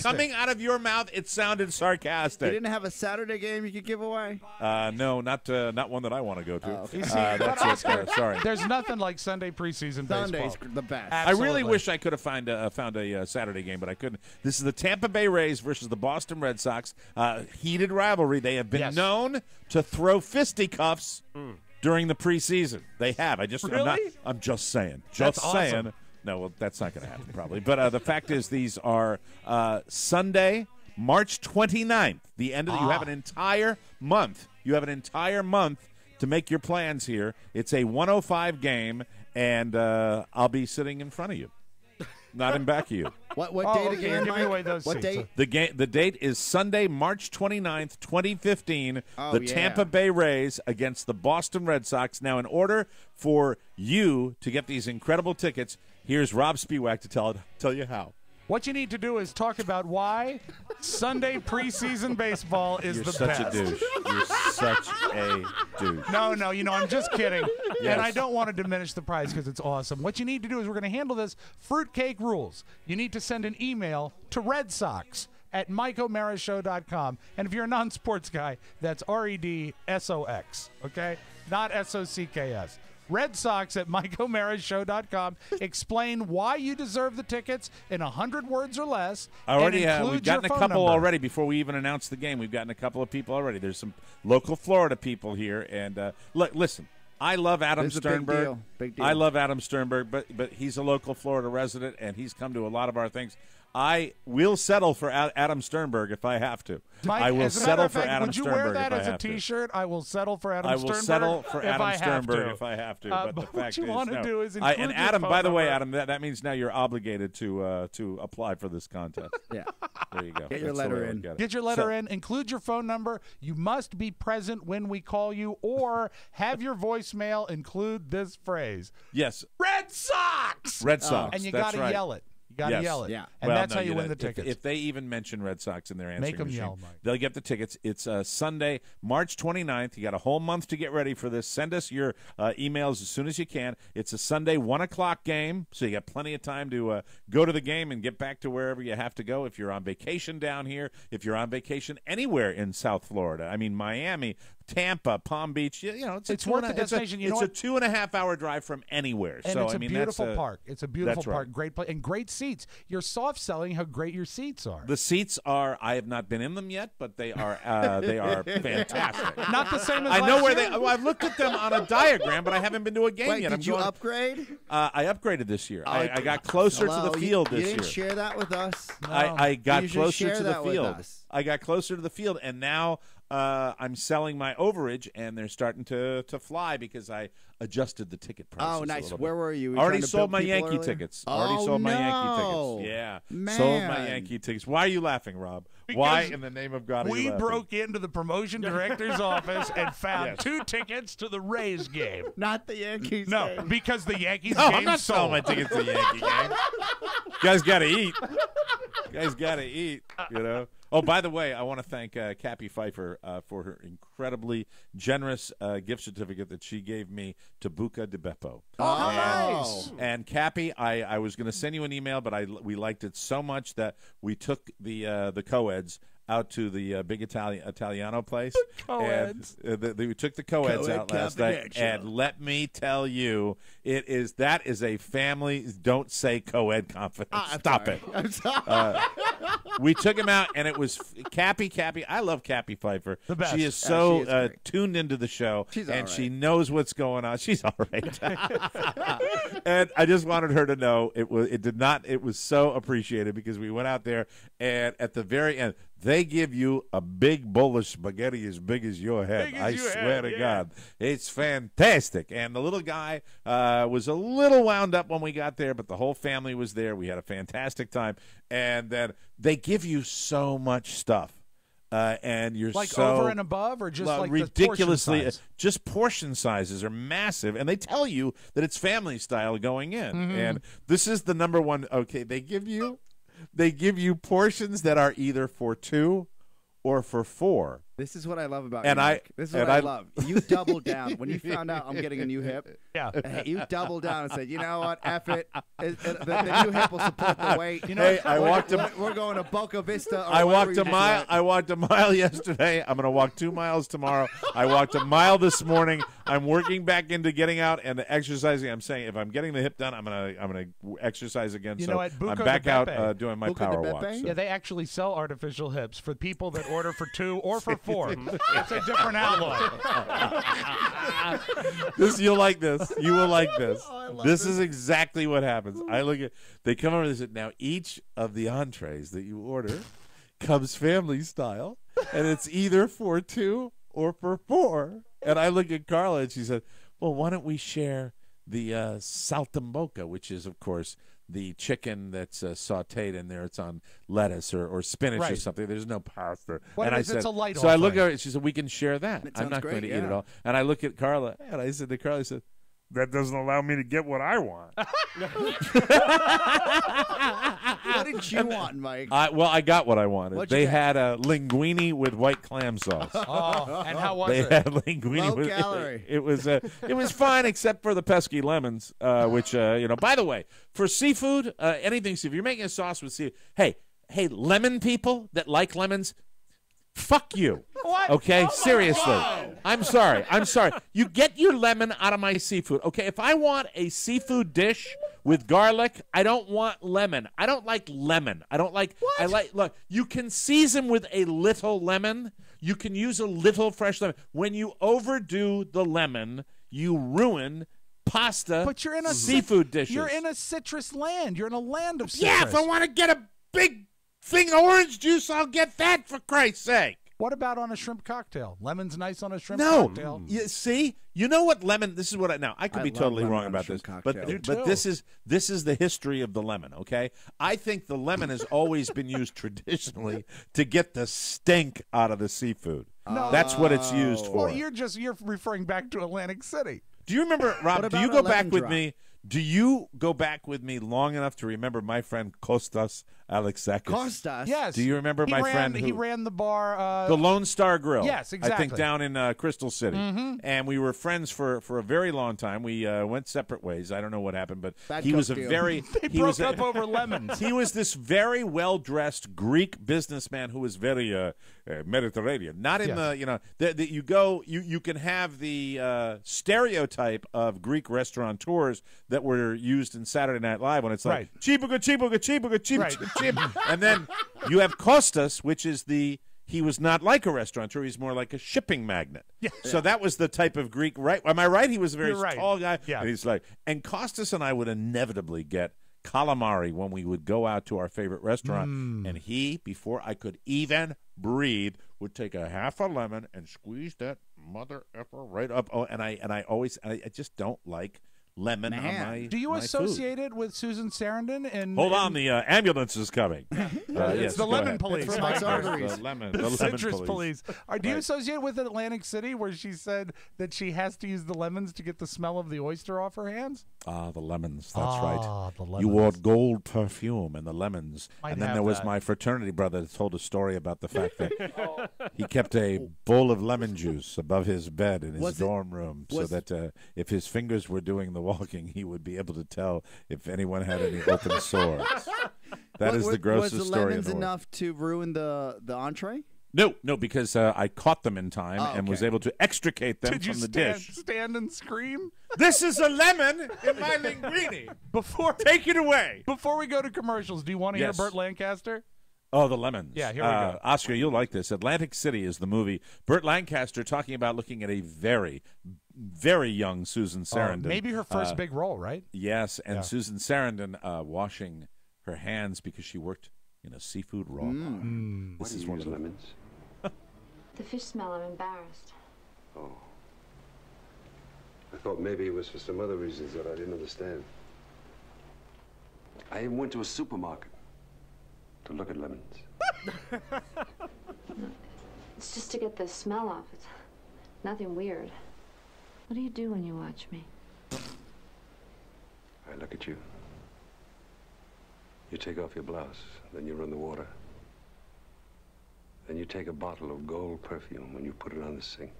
Coming out of your mouth, it sounded sarcastic. You didn't have a Saturday game you could give away? No, not one that I want to go to. Okay. That's it. Sorry. There's nothing like Sunday preseason baseball. Sunday's the best. Absolutely. I really wish I could have found a Saturday game, but I couldn't. This is the Tampa Bay Rays versus the Boston Red Sox. Heated rivalry. They have been known to throw fisticuffs during the preseason. They have. I'm just saying. Just saying. Awesome. No, well, that's not going to happen probably. But the fact is, these are Sunday, March 29th. The end of you have an entire month. You have an entire month to make your plans here. It's a 105 game, and I'll be sitting in front of you, not in back of you. What date okay, again, give me Mike? away those What seats. date? The date is Sunday, March 29th, 2015. Oh, the yeah. Tampa Bay Rays against the Boston Red Sox. Now, in order for you to get these incredible tickets, here's Rob Spiewak to tell you how. What you need to do is talk about why Sunday preseason baseball is You're the such best. a douche. You're such a douche. No, I'm just kidding. Yes. And I don't want to diminish the prize because it's awesome. What you need to do is we're going to handle this fruitcake rules. You need to send an email to Red Sox at MikeO'MaraShow.com. And if you're a non-sports guy, that's REDSOX, okay? Not SOCKS. Red Sox at MikeO'MaraShow.com. Explain why you deserve the tickets in 100 words or less. I already and include we've gotten a your phone couple number. already before we even announced the game. We've gotten a couple of people already. There's some local Florida people here. And look, listen, I love Adam This is a Sternberg. big deal. Big deal. I love Adam Sternberg, but he's a local Florida resident, and he's come to a lot of our things. I will settle for Adam Sternberg if I have to. Mike, I will as a matter settle of for fact, Adam would you Sternberg wear that if as I a have to. T-shirt? I will settle for Adam I will Sternberg. settle for if Adam I have Sternberg to. if I have to. But the what fact you is, want to no. do is and include your Adam, phone by the way, number. Adam, that means now you're obligated to apply for this contest. Yeah. There you go. Get your That's the letter way I in. look at it. Get your letter So- in. Include your phone number. You must be present when we call you, or have your voicemail include this phrase: Yes. Red Sox. Red Sox. And you that's got to right. yell it. You got to Yes. yell it. Yeah. And Well, that's no, how you win the if- tickets. If they even mention Red Sox in their answering Make 'em machine, yell, Mike. they'll get the tickets. It's Sunday, March 29th. You got a whole month to get ready for this. Send us your emails as soon as you can. It's a Sunday 1 o'clock game, so you got plenty of time to go to the game and get back to wherever you have to go. If you're on vacation down here, if you're on vacation anywhere in South Florida, I mean Miami, Tampa, Palm Beach, it's worth the destination. You know it's a 2.5-hour drive from anywhere. And so it's I a mean, beautiful that's park. It's a beautiful that's right. park. Great place and great seats. You're soft selling how great your seats are. The seats are. I have not been in them yet, but they are fantastic. Not the same as I know last where year? they. Well, I've looked at them on a diagram, but I haven't been to a game Wait, yet. did you upgrade? I upgraded this year. I got closer to Hello? the field you this didn't year. share that with us. I got You should closer share to the that with field. us. I got closer to the field, and now I'm selling my overage, and they're starting to fly because I adjusted the ticket prices. Oh, a nice. little bit. Where were you? Were you Already trying to sold build my people Yankee earlier? tickets. Oh, Already sold my no. Yankee tickets. Yeah, sold my Man. Yankee tickets. Why are you laughing, Rob? Why Because in the name of God are we you laughing? broke into the promotion director's office and found Yes. 2 tickets to the Rays game. Not the Yankees. No, game. because the Yankees No, game I'm not sold. selling my tickets to the Yankee game. You guys got to eat. You guys got to eat, Oh, by the way, I want to thank Cappy Pfeiffer for her incredibly generous gift certificate that she gave me to Buca di Beppo. Oh, nice. And Cappy, I was going to send you an email, but we liked it so much that we took the co-eds out to the big Italiano place. Co-eds. And we took the co-eds Co-ed out last night, confidential. and let me tell you, that is a family. Don't say co-ed confidence. Stop it. I'm sorry. We took him out, and it was Cappy. I love Cappy Pfeiffer. The best. She is Yeah, so she is great. tuned into the show, She's and all she right. knows what's going on. She's all right. And I just wanted her to know it was so appreciated because we went out there, and at the very end, they give you a big bowl of spaghetti as big as your head. Big as I your swear head, to yeah. God. It's fantastic. And the little guy was a little wound up when we got there, but the whole family was there. We had a fantastic time. And then they give you so much stuff. And you're Like so over and above, or just like ridiculously the portion size? just portion sizes are massive, and they tell you that it's family style going in. And this is the number one. Okay, they give you portions that are either for 2 or for 4. This is what I love about And you, I- Mike. This is and what I I- love. You doubled down. When you found out I'm getting a new hip, Yeah. you doubled down and said, you know what, F it. The new hip will support the weight. You know, Hey, I walked we're going to Boca Vista. Or I wherever walked you a mile. want. I walked a mile yesterday. I'm going to walk 2 miles tomorrow. I walked a mile this morning. I'm working back into getting out and exercising. I'm saying if I'm getting the hip done, I'm gonna exercise again. You so know what, I'm Buca back di out Beppo. doing my Buca di power Beppo? walk. so. Yeah, they actually sell artificial hips for people that order for 2 or for 4. It's a different outlook. You'll like this. You will like this. I love This this. is exactly what happens. I look at. They come over and they say, now each of the entrees that you order comes family style, and it's either for 2 or for 4. And I look at Carla, and she said, well, why don't we share the saltimbocca, which is, of course, the chicken that's sautéed in there. It's on lettuce or spinach or Right. something. There's no pasta. What and it I is, said, it's a light so I look offering. at her. She said, "We can share that. It I'm sounds not going to great, eat it yeah. all." And I look at Carla, and I said to Carla, I said, "That doesn't allow me to get what I want." What did you want, Mike? Well, I got what I wanted. What'd you They get? had a linguine with white clam sauce. Oh, and how was They it? had linguine Low with calorie. It was fine except for the pesky lemons, which By the way, for seafood, anything seafood, you're making a sauce with seafood. Hey, lemon people that like lemons, fuck you. What? Okay, Oh, seriously. I'm sorry. You get your lemon out of my seafood. Okay, if I want a seafood dish with garlic, I don't want lemon. I don't like lemon. I don't like look, you can season with a little lemon. You can use a little fresh lemon. When you overdo the lemon, you ruin pasta, But you're in a seafood dishes. You're in a citrus land. You're in a land of citrus. Yeah, if I want to get a big thing of orange juice, I'll get that, for Christ's sake. What about on a shrimp cocktail? Lemon's nice on a shrimp No, cocktail. you see, you know what lemon? This is what I could I be love totally lemon wrong on a about shrimp this, cocktail. Me but too. this is the history of the lemon. Okay, I think the lemon has always been used traditionally to get the stink out of the seafood. No. That's what it's used for. Well, you're referring back to Atlantic City. Do you remember, Rob? What Do you about go a back lemon with drop? me? Do you go back with me long enough to remember my friend Kostas Alexakis? Kostas? Yes. Do you remember He my ran, friend He who- ran the bar. The Lone Star Grill. Yes, I think exactly. down in Crystal City. Mm-hmm. And we were friends for a very long time. We went separate ways. I don't know what happened, but Bad he was a coke deal. very They he broke was up over lemons. He was this very well-dressed Greek businessman who was very Mediterranean. Not in Yes. you can have the stereotype of Greek restaurateurs that were used in Saturday Night Live when it's like Right. cheaper, cheap, Right. cheap. And then you have Kostas, which is he was not like a restaurateur. He's more like a shipping magnate. Yeah. So that was the type of Greek, right? Am I right? He was a very You're right. tall guy. Yeah. And he's like, and Kostas and I would inevitably get calamari when we would go out to our favorite restaurant. And he, before I could even breathe, would take a half a lemon and squeeze that mother effer right up. Oh, and I just don't like lemon on my Do you my associate it with Susan Sarandon? And Hold on, the ambulance is coming. it's Yes, the go lemon ahead. police. It's from Mike's Mike. arteries. The lemon Citrus police. Do you Right. associate with Atlantic City, where she said that she has to use the lemons to get the smell of the oyster off her hands? Ah, the lemons. That's Ah, right. the You wore lemons. gold perfume and the lemons. Might and then have there was that. my fraternity brother that told a story about the fact that he kept a bowl of lemon juice above his bed in his Was it- dorm room so was- that if his fingers were doing the walking, he would be able to tell if anyone had any open sores. That is the grossest Was the story in lemons the world. enough to ruin the entree? No, because I caught them in time Oh, and was okay. able to extricate them Did you from the stand, dish. stand and scream? This is a lemon in my linguine. Take it away. Before we go to commercials, do you want to Yes. hear Burt Lancaster? Oh, the lemons. Yeah, here we go. Oscar, you'll like this. Atlantic City is the movie. Burt Lancaster talking about looking at a very, very young Susan Sarandon. Maybe her first big role, right? Yes, and Yeah. Susan Sarandon washing her hands because she worked in a seafood raw bar. This is one of the lemons. The fish smell, I'm embarrassed. Oh. I thought maybe it was for some other reasons that I didn't understand. I even went to a supermarket to look at lemons. It's just to get the smell off. It's nothing weird. What do you do when you watch me? I look at you. You take off your blouse, then you run the water. Then you take a bottle of gold perfume and you put it on the sink.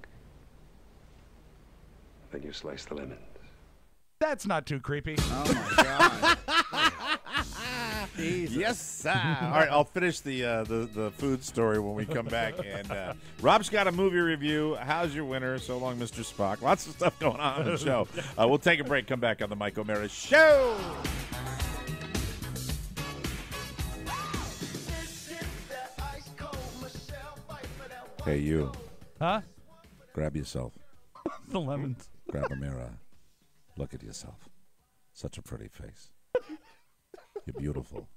Then you slice the lemons. That's not too creepy. Oh my god. Yes, sir. All right, I'll finish the food story when we come back. And Rob's got a movie review. How's your winter? So long, Mr. Spock. Lots of stuff going on in the show. We'll take a break. Come back on the Mike O'Mara Show. Hey, you. Huh? Grab yourself. The lemons. Grab a mirror. Look at yourself. Such a pretty face. You're beautiful.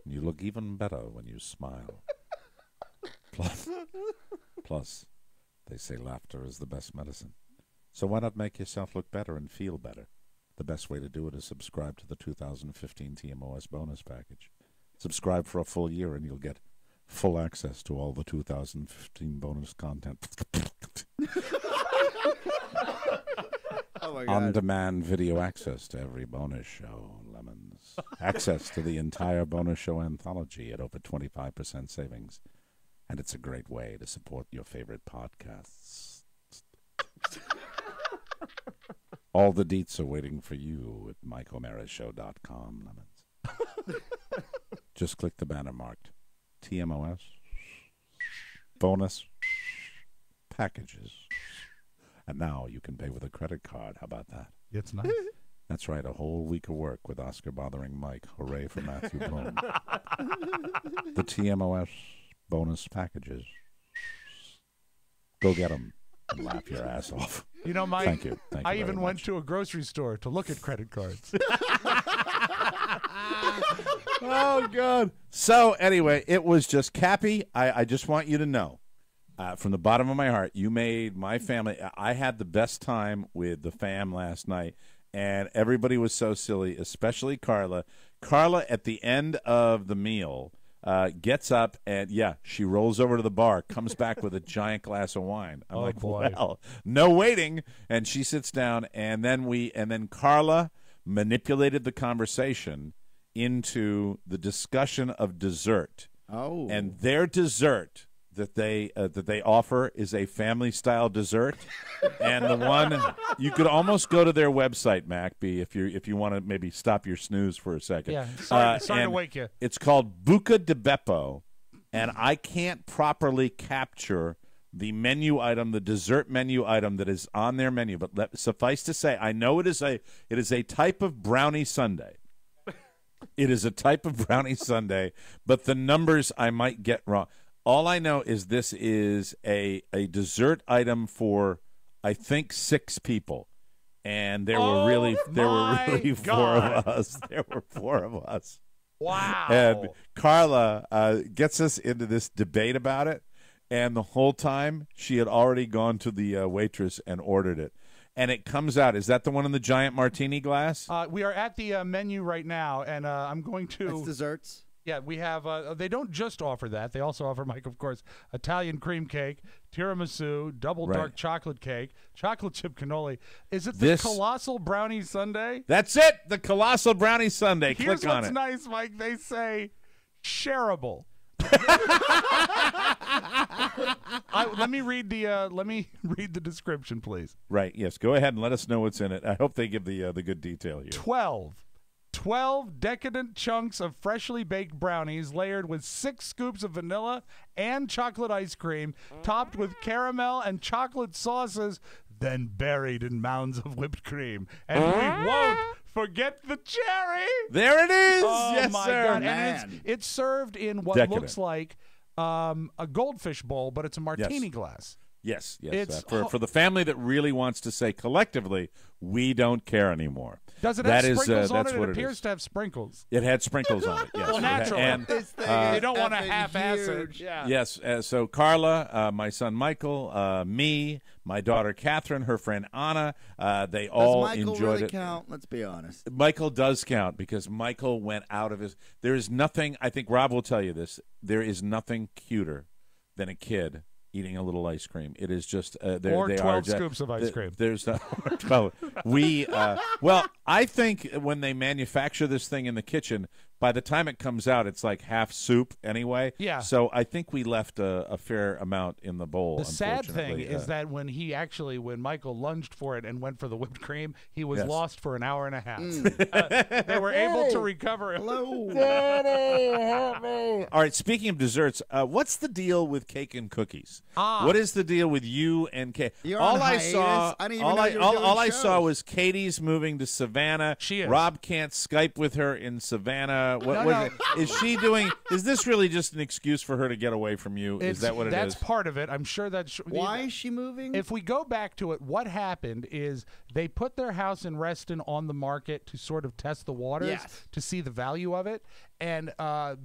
You look even better when you smile. Plus, they say laughter is the best medicine. So why not make yourself look better and feel better? the best way to do it is subscribe to the 2015 TMOS bonus package. Subscribe for a full year and you'll get full access to all the 2015 bonus content. Oh my God. On-demand video access to every bonus show, Lemons. Access to the entire bonus show anthology at over 25% savings. And it's a great way to support your favorite podcasts. All the deets are waiting for you at MikeO'MaraShow.com, Lemons. Just click the banner marked TMOS bonus packages. And now you can pay with a credit card. How about that? It's nice. That's right, a whole week of work with Oscar bothering Mike. Hooray for Matthew Bloom. The TMOS bonus packages. Go get them and laugh your ass off. You know, Mike, Thank you. Thank you I very even went much. to a grocery store to look at credit cards. Oh, God. So, anyway, it was just, Cappy, I just want you to know, from the bottom of my heart, you made my family, I had the best time with the fam last night, and everybody was so silly, especially Carla. Carla, at the end of the meal, gets up and, she rolls over to the bar, comes back with a giant glass of wine. I'm like, boy. well, no waiting. And she sits down, and then Carla manipulated the conversation into the discussion of dessert. Oh. And their dessert that they offer is a family-style dessert. And the one, you could almost go to their website, Macby, if you want to maybe stop your snooze for a second. Yeah, sorry to and wake you. It's called Buca de Beppo, and I can't properly capture the menu item, the dessert menu item that is on their menu. But suffice to say, I know it is a type of brownie sundae. It is a type of brownie sundae, but the numbers I might get wrong. All I know is this is a dessert item for, I think, 6 people, and there were really 4 of us. There were 4 of us. Wow! And Carla gets us into this debate about it, and the whole time she had already gone to the waitress and ordered it. And it comes out. Is that the one in the giant martini glass? We are at the menu right now, and I'm going to... It's desserts. Yeah, we have... they don't just offer that. They also offer, Mike, of course, Italian cream cake, tiramisu, double dark chocolate cake, chocolate chip cannoli. Is it the Colossal Brownie Sundae? That's it! The Colossal Brownie Sundae. Here's Click on what's it. nice, Mike. They say shareable. Let me read the description, please. Right. Yes. Go ahead and let us know what's in it. I hope they give the good detail here. 12 decadent chunks of freshly baked brownies layered with 6 scoops of vanilla and chocolate ice cream, topped with caramel and chocolate sauces, then buried in mounds of whipped cream. And we won't forget the cherry. There it is. Oh, yes, my sir. God. And it's served in what Decadent. looks like a goldfish bowl, but it's a martini glass. Yes. It's for the family that really wants to say collectively, we don't care anymore. Does it have sprinkles on that's it? what It appears to have sprinkles. It had sprinkles on it. Yes. Well, naturally. And, they don't want to half-ass it. Yeah. Yes. So Carla, my son Michael, me, my daughter Catherine, her friend Anna, they all Does Michael enjoyed really it. count? Let's be honest. Michael does count because Michael went out of his. There is nothing. I think Rob will tell you this. There is nothing cuter than a kid eating a little ice cream. It is just or 12 scoops of ice cream. There's no 12. Well, I think when they manufacture this thing in the kitchen, by the time it comes out, it's like half soup anyway. Yeah. So I think we left a fair amount in the bowl. The sad thing unfortunately. is that when Michael lunged for it and went for the whipped cream, he was Yes. lost for an hour and a half. They were able to recover him. Hello. Daddy, help me. All right, speaking of desserts, what's the deal with cake and cookies? What is the deal with you and cake? You're all on I hiatus? saw, I didn't even all know I, you were all, doing all I saw shows. was Katie's moving to Savannah. She is. Rob can't Skype with her in Savannah. No. Is she doing? Is this really just an excuse for her to get away from you? Is that what it is? That's part of it. I'm sure that's... Why is she moving? If we go back to it, what happened is they put their house in Reston on the market to sort of test the waters, to see the value of it. And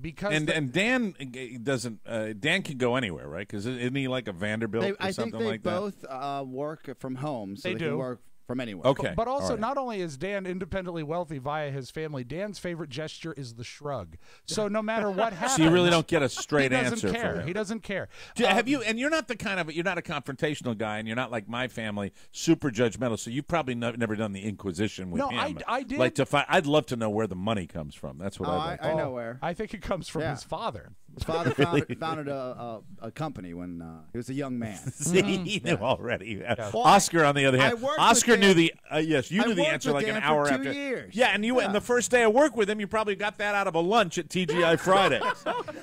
because... And Dan doesn't... Dan can go anywhere, right? Because isn't he like a Vanderbilt or I something think they like that? both work from home. So They they do. can work from anywhere. Okay. But also, All right. not only is Dan independently wealthy via his family, Dan's favorite gesture is the shrug. So no matter what happens, So you really don't get a straight he doesn't answer care. from him. He doesn't care. Have you? And you're not the kind of you're not a confrontational guy, and you're not like my family, super judgmental. So you've probably never done the Inquisition with No, him. I did. Like to find. I'd love to know where the money comes from. That's what I'd like. to I know where. I think it comes from his father. His father founded a company when he was a young man. See, he knew already. Well, Oscar, on the other I hand, worked Oscar with knew Dan. the yes. You I knew the worked answer with like an Dan for hour 2 after. years. Yeah, and and the first day I worked with him, you probably got that out of a lunch at TGI Fridays.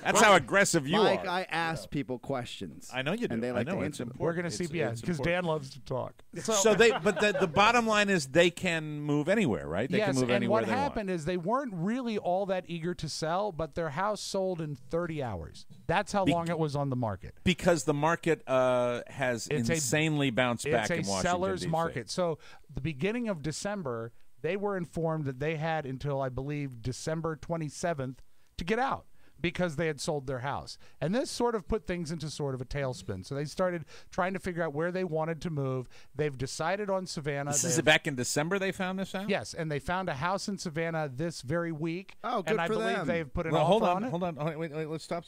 That's how aggressive you Mike, are. I ask people questions. I know you do. And they like I know to it's answer them. We're going to see, it's because Dan loves to talk. So but the bottom line is they can move anywhere, right? They can move and anywhere what they happened is they weren't really all that eager to sell, but their house sold in 30 hours. That's how long it was on the market. Because the market has insanely bounced back in It's a Washington, seller's D.C. market. So the beginning of December, they were informed that they had until, I believe, December 27th to get out because they had sold their house. And this sort of put things into sort of a tailspin. So they started trying to figure out where they wanted to move. They've decided on Savannah. Is it back in December they found this out? Yes, and they found a house in Savannah this very week. Oh, good and I for believe them. they've put an Well, offer on it. hold on. Wait, let's stop.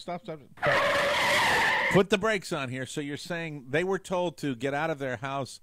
Put the brakes on here. So you're saying they were told to get out of their house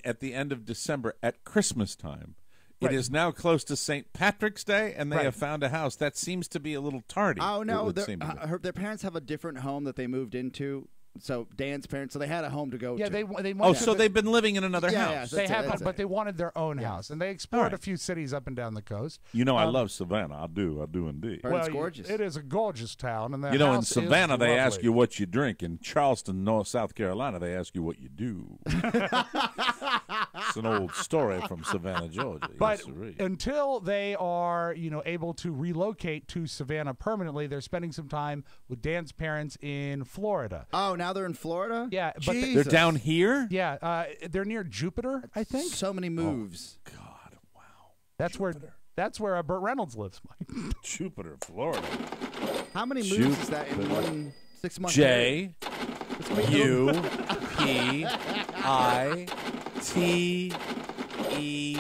at the end of December at Christmas time. Right. It is now close to St. Patrick's Day, and they Right. have found a house. That seems to be a little tardy. Oh, no. it would seem to me. Their parents have a different home that they moved into. So Dan's parents, so they had a home to go Yeah, to. they Oh, so they've been living in another Yeah, house. yeah, They that's have, it. but they wanted their own house, and they explored All right. a few cities up and down the coast. You know, I love Savannah. I do indeed. Well, it's gorgeous. It is a gorgeous town, and the You know, in house is Savannah, they ask lovely. you what you drink. In Charleston, South Carolina, they ask you what you do. It's an old story from Savannah, Georgia. But Yes, sirree. until they are, able to relocate to Savannah permanently, they're spending some time with Dan's parents in Florida. Oh, now they're in Florida? Yeah, but They're down here? Yeah, they're near Jupiter, I think. So many moves. Oh, God, wow. That's where Burt Reynolds lives, Mike. Jupiter, Florida. How many moves is that in 1 6 months? J U P I T E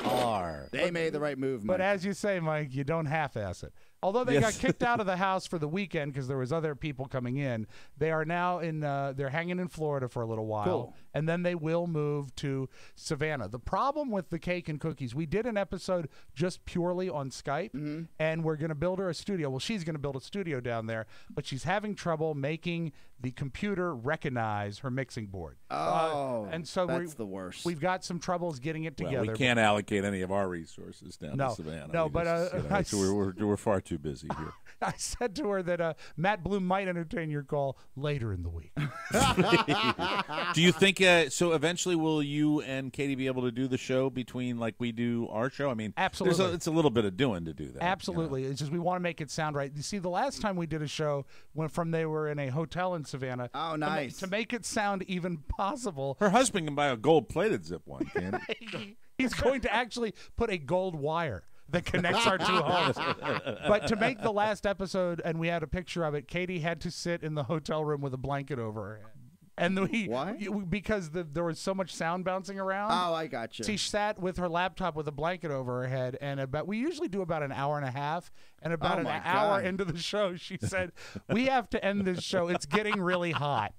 R. They made the right move, Mike. But as you say, Mike, you don't half-ass it. Although they got kicked out of the house for the weekend because there was other people coming in, they are now they're hanging in Florida for a little while, Cool. and then they will move to Savannah. The problem with the cake and cookies, we did an episode just purely on Skype, and we're going to build her a studio. Well, she's going to build a studio down there, but she's having trouble making the computer recognize her mixing board. And so that's the worst. We've got some troubles getting it together. Well, we can't allocate any of our resources down No, to Savannah. no, We but, just, we're far too busy here. I said to her that Matt Bloom might entertain your call later in the week. Do you think so? Eventually, will you and Katie be able to do the show between like we do our show? I mean, Absolutely. it's a little bit of doing to do that. Absolutely. It's just we want to make it sound right. You see, the last time we did a show they were in a hotel in Savannah. Oh, nice. To make it sound even possible. Her husband can buy a gold-plated zip one, can't he? He's going to actually put a gold wire that connects our two homes. But to make the last episode, and we had a picture of it, Katie had to sit in the hotel room with a blanket over her head. And Why? Because there was so much sound bouncing around. Oh, I got you. She sat with her laptop with a blanket over her head, and we usually do about an hour and a half, and about an hour into the show, she said, "We have to end this show. It's getting really hot."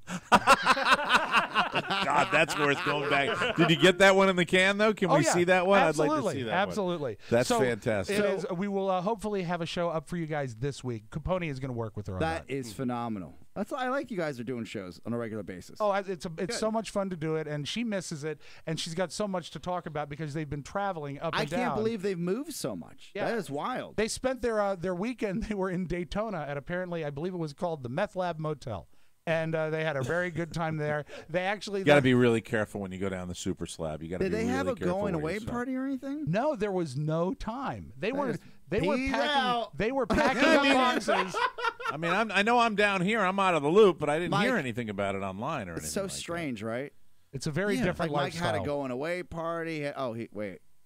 God, that's worth going back. Did you get that one in the can though? Can we see that one? Absolutely. I'd like to see that. Absolutely. That's so fantastic. It is. We will hopefully have a show up for you guys this week. Capone is going to work with her on that. That is phenomenal. I like you guys are doing shows on a regular basis. Oh, it's so much fun to do it, and she misses it, and she's got so much to talk about because they've been traveling up and down. I can't believe they've moved so much. Yeah. That is wild. They spent their weekend. They were in Daytona at apparently, I believe it was called the Meth Lab Motel. And they had a very good time there. They actually got to be really careful when you go down the super slab. You got to. Did be they really have a careful going where away you stop. party or anything? No, there was no time. They were Peace packing. out. They were packing up boxes. I mean, I know I'm down here. I'm out of the loop, but I didn't Mike, hear anything about it online or anything. It's so like strange, right? It's a very different like lifestyle. Mike had a going away party.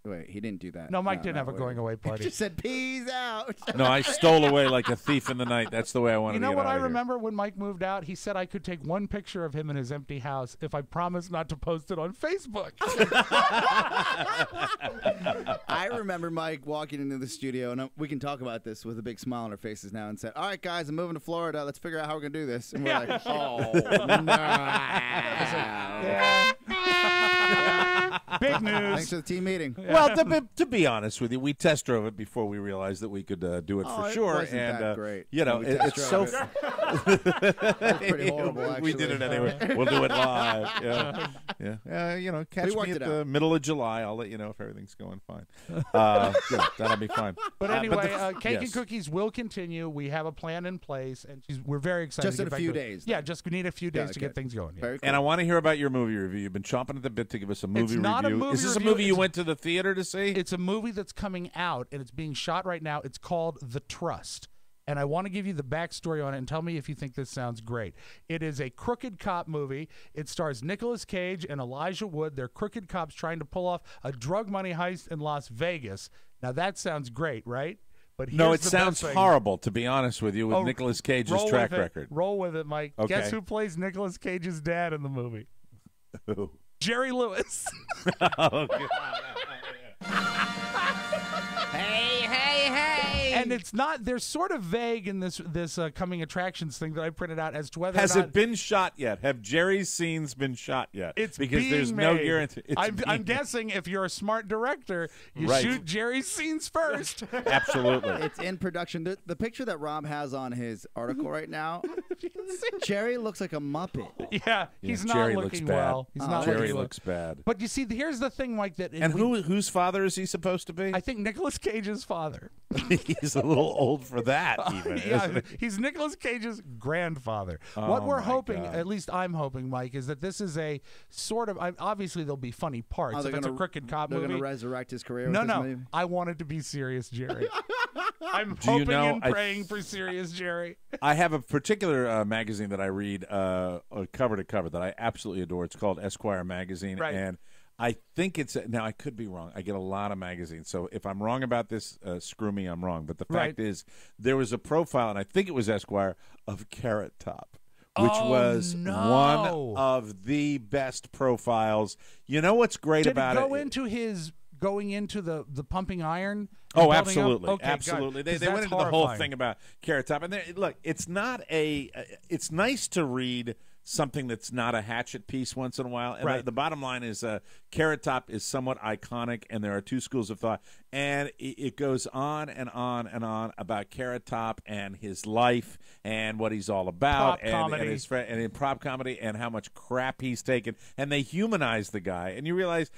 Wait, he didn't do that. No, Mike didn't have a going away He party. just said peace out. No, I stole away like a thief in the night. That's the way I wanted You to know get what out I of here. remember when Mike moved out? He said I could take one picture of him in his empty house if I promised not to post it on Facebook. I remember Mike walking into the studio, and we can talk about this with a big smile on our faces now, and said, "All right, guys, I'm moving to Florida. Let's figure out how we're gonna do this." And we're like, "Oh, Big news. Thanks for the team meeting. Well, to be honest with you, we test drove it before we realized that we could do it for sure. Wasn't and that great. you know, We it's test so. drove That's pretty horrible, actually. We did it anyway. We'll do it live. Yeah. You know, catch me at the middle of July. I'll let you know if everything's going fine. That'll be fine. But anyway, Cake and Cookies will continue. We have a plan in place, and we're very excited. Just to in get a few back to it. days, Yeah, just we need a few days to get things going. Yeah. And I want to hear about your movie review. You've been chomping at the bit to give us a movie It's not review. a movie Is this review, a movie you it's- went to the theater to see? It's a movie that's coming out, and it's being shot right now. It's called The Trust. And I want to give you the backstory on it and tell me if you think this sounds great. It is a crooked cop movie. It stars Nicolas Cage and Elijah Wood. They're crooked cops trying to pull off a drug money heist in Las Vegas. Now, that sounds great, right? But No, here's it the sounds best thing. horrible, to be honest with you, with Nicolas Cage's roll track with it. record. Roll with it, Mike. Okay. Guess who plays Nicolas Cage's dad in the movie? Who? Jerry Lewis. Oh, God. Hey! And it's not. They're sort of vague in this coming attractions thing that I printed out as to whether Has or not it been shot yet? Have Jerry's scenes been shot yet? It's because being there's no made. guarantee. It's I'm being- guessing if you're a smart director, you Right. shoot Jerry's scenes first. Absolutely. It's in production. The picture that Rob has on his article right now, Jerry looks like a Muppet. Yeah, he's not Jerry looks looking bad. well. He's not Jerry looking well. looks bad. But you see, here's the thing, Mike. And whose father is he supposed to be? I think Nicolas Cage's father. He's a little old for that, even. Yeah, isn't he? he's Nicolas Cage's grandfather. Oh, What we're my hoping, God. at least I'm hoping, Mike, is that this is a sort of. Obviously, there'll be funny parts. they're if it's a gonna- crooked cop They're movie. going to resurrect his career. No, with this no. movie? I want it to be serious, Jerry. I'm Do you hoping know, and praying for serious Jerry. I have a particular magazine that I read cover to cover that I absolutely adore. It's called Esquire Magazine. Right. And I think it's – now, I could be wrong. I get a lot of magazines. So if I'm wrong about this, screw me, I'm wrong. But the fact is there was a profile, and I think it was Esquire, of Carrot Top, which was one of the best profiles. You know what's great Did about it it? go into his going into the pumping iron? Oh, building up? absolutely, Okay, absolutely. good, 'cause They went that's into the whole horrifying. thing about Carrot Top, and look, it's not a. It's nice to read something that's not a hatchet piece once in a while. And Right. the bottom line is, Carrot Top is somewhat iconic, and there are two schools of thought, and it goes on and on and on about Carrot Top and his life and what he's all about, Prop comedy. and his friend, and in prop comedy, and how much crap he's taken, and they humanize the guy, and you realize,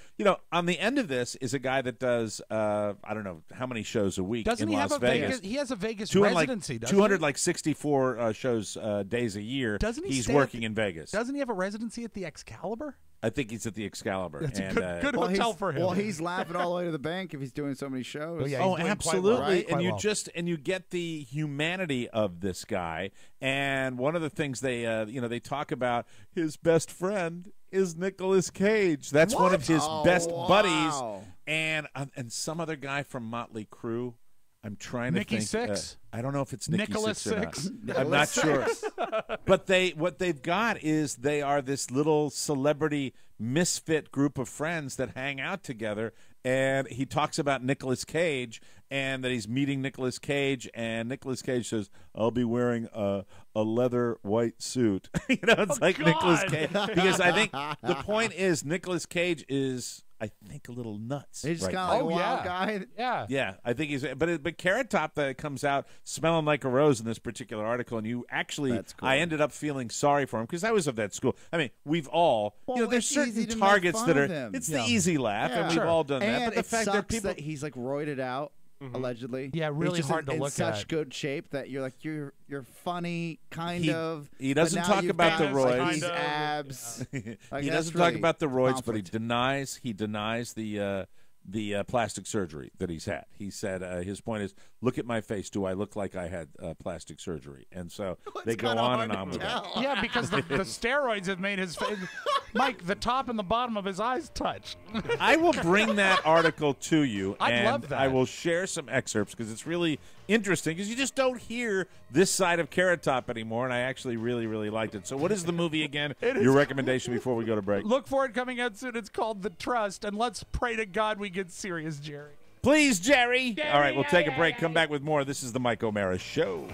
on the end of this is a guy that does, I don't know how many shows a week Doesn't in he Las have a Vegas. He has a Vegas 200, residency. Doesn't 264 shows days a year. Doesn't he he's stay at working the- in Vegas. Doesn't he have a residency at the Excalibur? I think he's at the Excalibur. That's a and, good Well, hotel he's- for him. Well, he's laughing all the way to the bank if he's doing so many shows. Oh, yeah, oh, he's doing quite absolutely. well, right? And Quite you well. and you get the humanity of this guy. And one of the things they talk about, his best friend is Nicolas Cage. That's one of his best buddies. And some other guy from Motley Crue. I'm trying to Nikki think. Sixx? I don't know if it's Nikki Nicholas Sixx or not. Sixx? I'm not sure. But what they've got is they are this little celebrity misfit group of friends that hang out together. And he talks about Nicolas Cage and that he's meeting Nicolas Cage. And Nicolas Cage says, "I'll be wearing a leather white suit." It's like Nicolas Cage. Because I think the point is Nicolas Cage is, I think, a little nuts. He's right kind of like now. a wild guy. Yeah. Yeah, I think he's. But Carrot Top that comes out smelling like a rose in this particular article, and you actually, That's cool. I ended up feeling sorry for him because I was of that school. I mean, we've all, Well, there's it's easy certain to make targets fun that are. of him. It's Yeah. the easy laugh, and we've all done that. And But the it fact sucks that people, that he's like roided out, allegedly. Yeah, really he's just hard to in look such at. good shape that you're like you're funny, kind He- of. he but doesn't now talk you've about got the roids. these Kind of, abs. Like, he that's doesn't talk really about the roids, but he conflict. denies the plastic surgery that he's had. He said his point is, look at my face. Do I look like I had plastic surgery? And so they go kinda on hard and to on with that. tell. Yeah, because the steroids have made his face. Mike, the top and the bottom of his eyes touch. I will bring that article to you. I'd and love that. I will share some excerpts because it's really interesting because you just don't hear this side of Carrot Top anymore, and I actually really, really liked it. So what is the movie again? Your recommendation before we go to break. Look for it coming out soon. It's called The Trust, and let's pray to God we get serious, Jerry. Please, Jerry. All right, we'll take a break. Come back with more. This is the Mike O'Mara Show.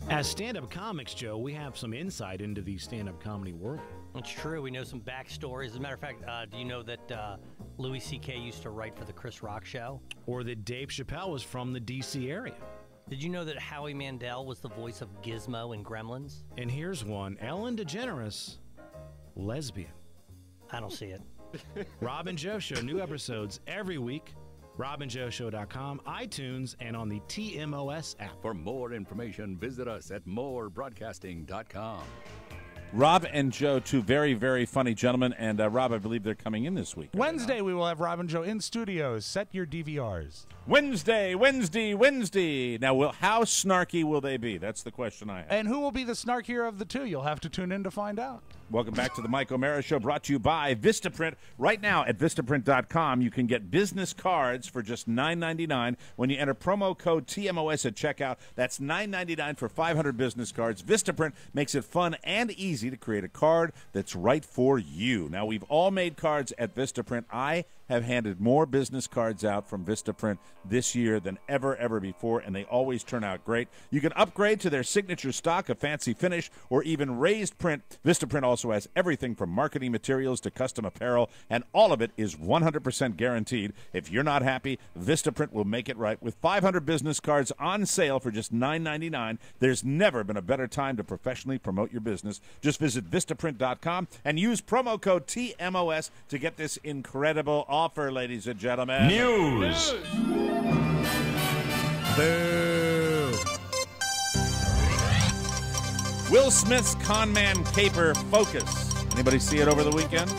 As stand-up comics, Joe, we have some insight into the stand-up comedy world. It's true. We know some backstories. As a matter of fact, do you know that Louis C.K. used to write for the Chris Rock Show? Or that Dave Chappelle was from the D.C. area. Did you know that Howie Mandel was the voice of Gizmo in Gremlins? And here's one, Ellen DeGeneres, lesbian. I don't see it. Rob and Joe Show, new episodes every week. RobandJoeShow.com, iTunes, and on the TMOS app. For more information, visit us at morebroadcasting.com. Rob and Joe, two very, very funny gentlemen, and Rob, I believe they're coming in this week. Wednesday, we will have Rob and Joe in studios. Set your DVRs. Wednesday. Now, how snarky will they be? That's the question I have. And who will be the snarkier of the two? You'll have to tune in to find out. Welcome back to the Mike O'Mara Show, brought to you by Vistaprint. Right now at Vistaprint.com, you can get business cards for just $9.99 when you enter promo code TMOS at checkout. That's $9.99 for 500 business cards. Vistaprint makes it fun and easy to create a card that's right for you. Now, we've all made cards at Vistaprint. I have handed more business cards out from Vistaprint this year than ever before, and they always turn out great. You can upgrade to their signature stock, a fancy finish, or even raised print. Vistaprint also has everything from marketing materials to custom apparel, and all of it is 100% guaranteed. If you're not happy, Vistaprint will make it right. With 500 business cards on sale for just $9.99, there's never been a better time to professionally promote your business. Just visit Vistaprint.com and use promo code TMOS to get this incredible offer, ladies and gentlemen. News. Boo. Will Smith's con man caper Focus. Anybody see it over the weekend?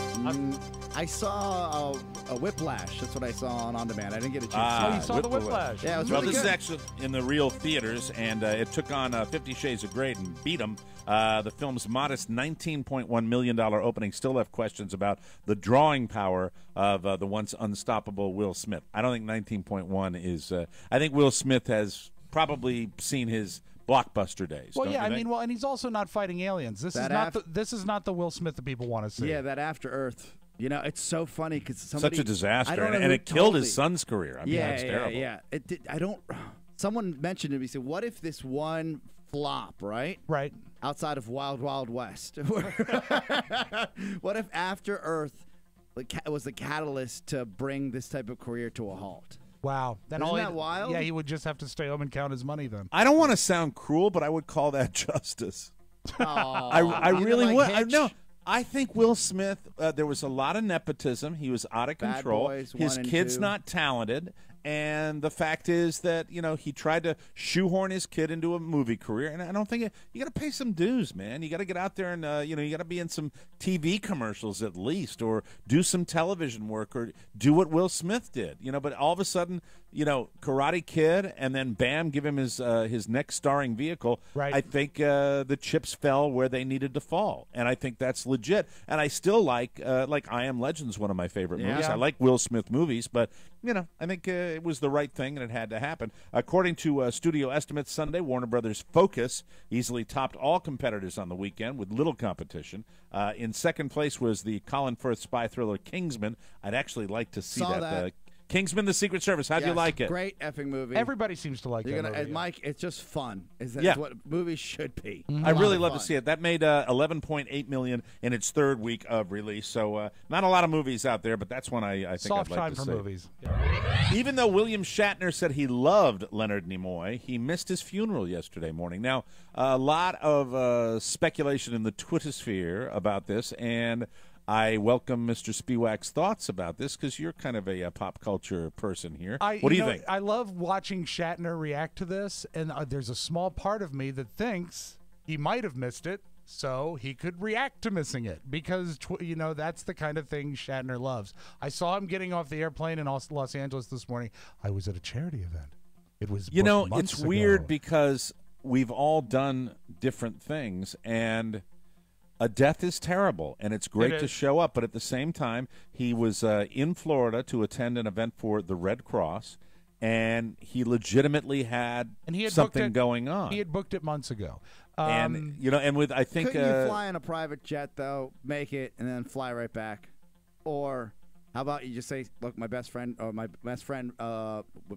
I saw a Whiplash. That's what I saw on demand. I didn't get a chance. Oh, you saw the Whiplash. Yeah, it was well, really this good. is actually in the real theaters, and it took on 50 Shades of Grey and beat them. The film's modest $19.1 million opening still left questions about the drawing power of the once unstoppable Will Smith. I don't think 19.1 is. I think Will Smith has probably seen his blockbuster days. Well, don't yeah, you I think? mean, well, and he's also not fighting aliens. This is not the Will Smith that people want to see. Yeah, that After Earth. You know, it's so funny because such a disaster, I don't know and who it killed told his me. son's career. I mean, that's terrible. Yeah. It did, I don't. Someone mentioned it. He said, "What if this one flop, right? Right. Outside of Wild Wild West. What if After Earth was the catalyst to bring this type of career to a halt?" Wow. Then Isn't all that wild? Yeah, he would just have to stay home and count his money then. I don't want to sound cruel, but I would call that justice. I you really like would. Hitch? No, I think Will Smith, there was a lot of nepotism. He was out of Bad control. Boys His 1 and kid's 2. not talented. And the fact is that, you know, he tried to shoehorn his kid into a movie career. And I don't think you got to pay some dues, man. You got to get out there and, you know, you got to be in some TV commercials at least, or do some television work, or do what Will Smith did, you know. But all of a sudden, you know, Karate Kid, and then bam, give him his next starring vehicle. Right. I think the chips fell where they needed to fall, and I think that's legit. And I still like I Am Legend's one of my favorite movies. I like Will Smith movies, but you know, I think it was the right thing, and it had to happen. According to studio estimates Sunday, Warner Brothers' Focus easily topped all competitors on the weekend with little competition. In second place was the Colin Firth spy thriller Kingsman. I'd actually like to see Saw that. that. Kingsman: The Secret Service. How'd you Yes, like it? Great effing movie. Everybody seems to like that movie. Mike, it's just fun. Is Yeah. what movies should be. I really love to see it. That made $11.8 million in its third week of release. So not a lot of movies out there, but that's one I think Soft I'd like time to for see. movies. Even though William Shatner said he loved Leonard Nimoy, he missed his funeral yesterday morning. Now, a lot of speculation in the Twittersphere about this, and I welcome Mr. Spiewak's thoughts about this because you're kind of a pop culture person here. What do you think? I love watching Shatner react to this, and there's a small part of me that thinks he might have missed it, so he could react to missing it, because you know, that's the kind of thing Shatner loves. I saw him getting off the airplane in Los Angeles this morning. I was at a charity event. It was You know, months it's ago. weird because we've all done different things, and A death is terrible, and it's great It to is. show up. But at the same time, he was in Florida to attend an event for the Red Cross, and he legitimately had And he had something booked it, going on. He had booked it months ago. And and with I think Couldn't you fly in a private jet though, make it, and then fly right back? Or how about you just say, look, my best friend,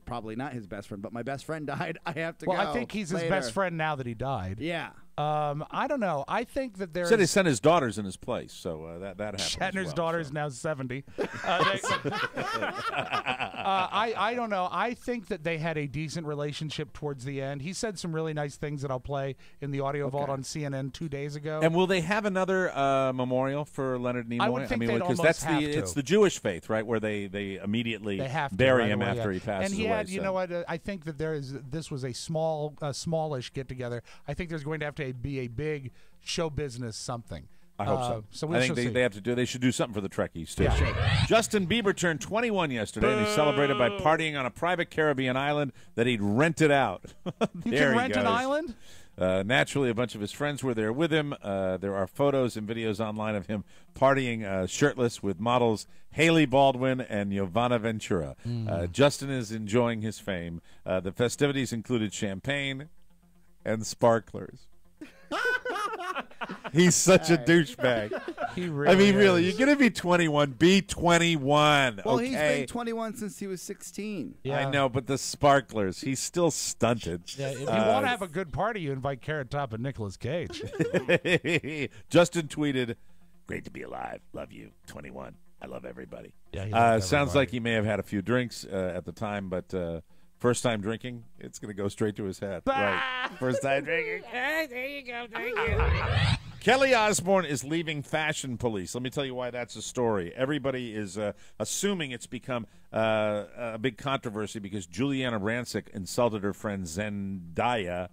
probably not his best friend, but my best friend died. I have to go. Well, I think he's his best friend now that he died. Yeah. I don't know. I think that there's. said he sent his daughters in his place, so that happened. Shatner's daughter is now 70. I don't know. I think that they had a decent relationship towards the end. He said some really nice things that I'll play in the audio vault on CNN 2 days ago. And will they have another memorial for Leonard Nimoy? I would think they'd almost that's have it's to. the Jewish faith, right? Where they immediately have to bury right him away, after yeah. he passes And he away. had, you know what? I think that this was a smallish get together. I think there's going to have to be a big show business something. I hope so. So I think see. they have to do. They should do something for the Trekkies too. Yeah. Justin Bieber turned 21 yesterday, and he celebrated by partying on a private Caribbean island that he'd rented out. You There can he rent an goes. island? Naturally, a bunch of his friends were there with him. There are photos and videos online of him partying shirtless with models Haley Baldwin and Giovanna Ventura. Justin is enjoying his fame. The festivities included champagne and sparklers. He's such a douchebag. He Really, you're going to be 21. Be 21. Well, okay? he's been 21 since he was 16. I know, but the sparklers, he's still stunted. Yeah, if you want to have a good party, you invite Carrot Top and Nicolas Cage. Justin tweeted, "Great to be alive. Love you. 21. I love everybody." Yeah, he loves sounds everybody. like he may have had a few drinks at the time, but first time drinking, it's going to go straight to his head. Right. First time drinking. There you go. Thank you. Kelly Osbourne is leaving Fashion Police. Let me tell you why that's a story. Everybody is assuming it's become a big controversy because Juliana Rancic insulted her friend Zendaya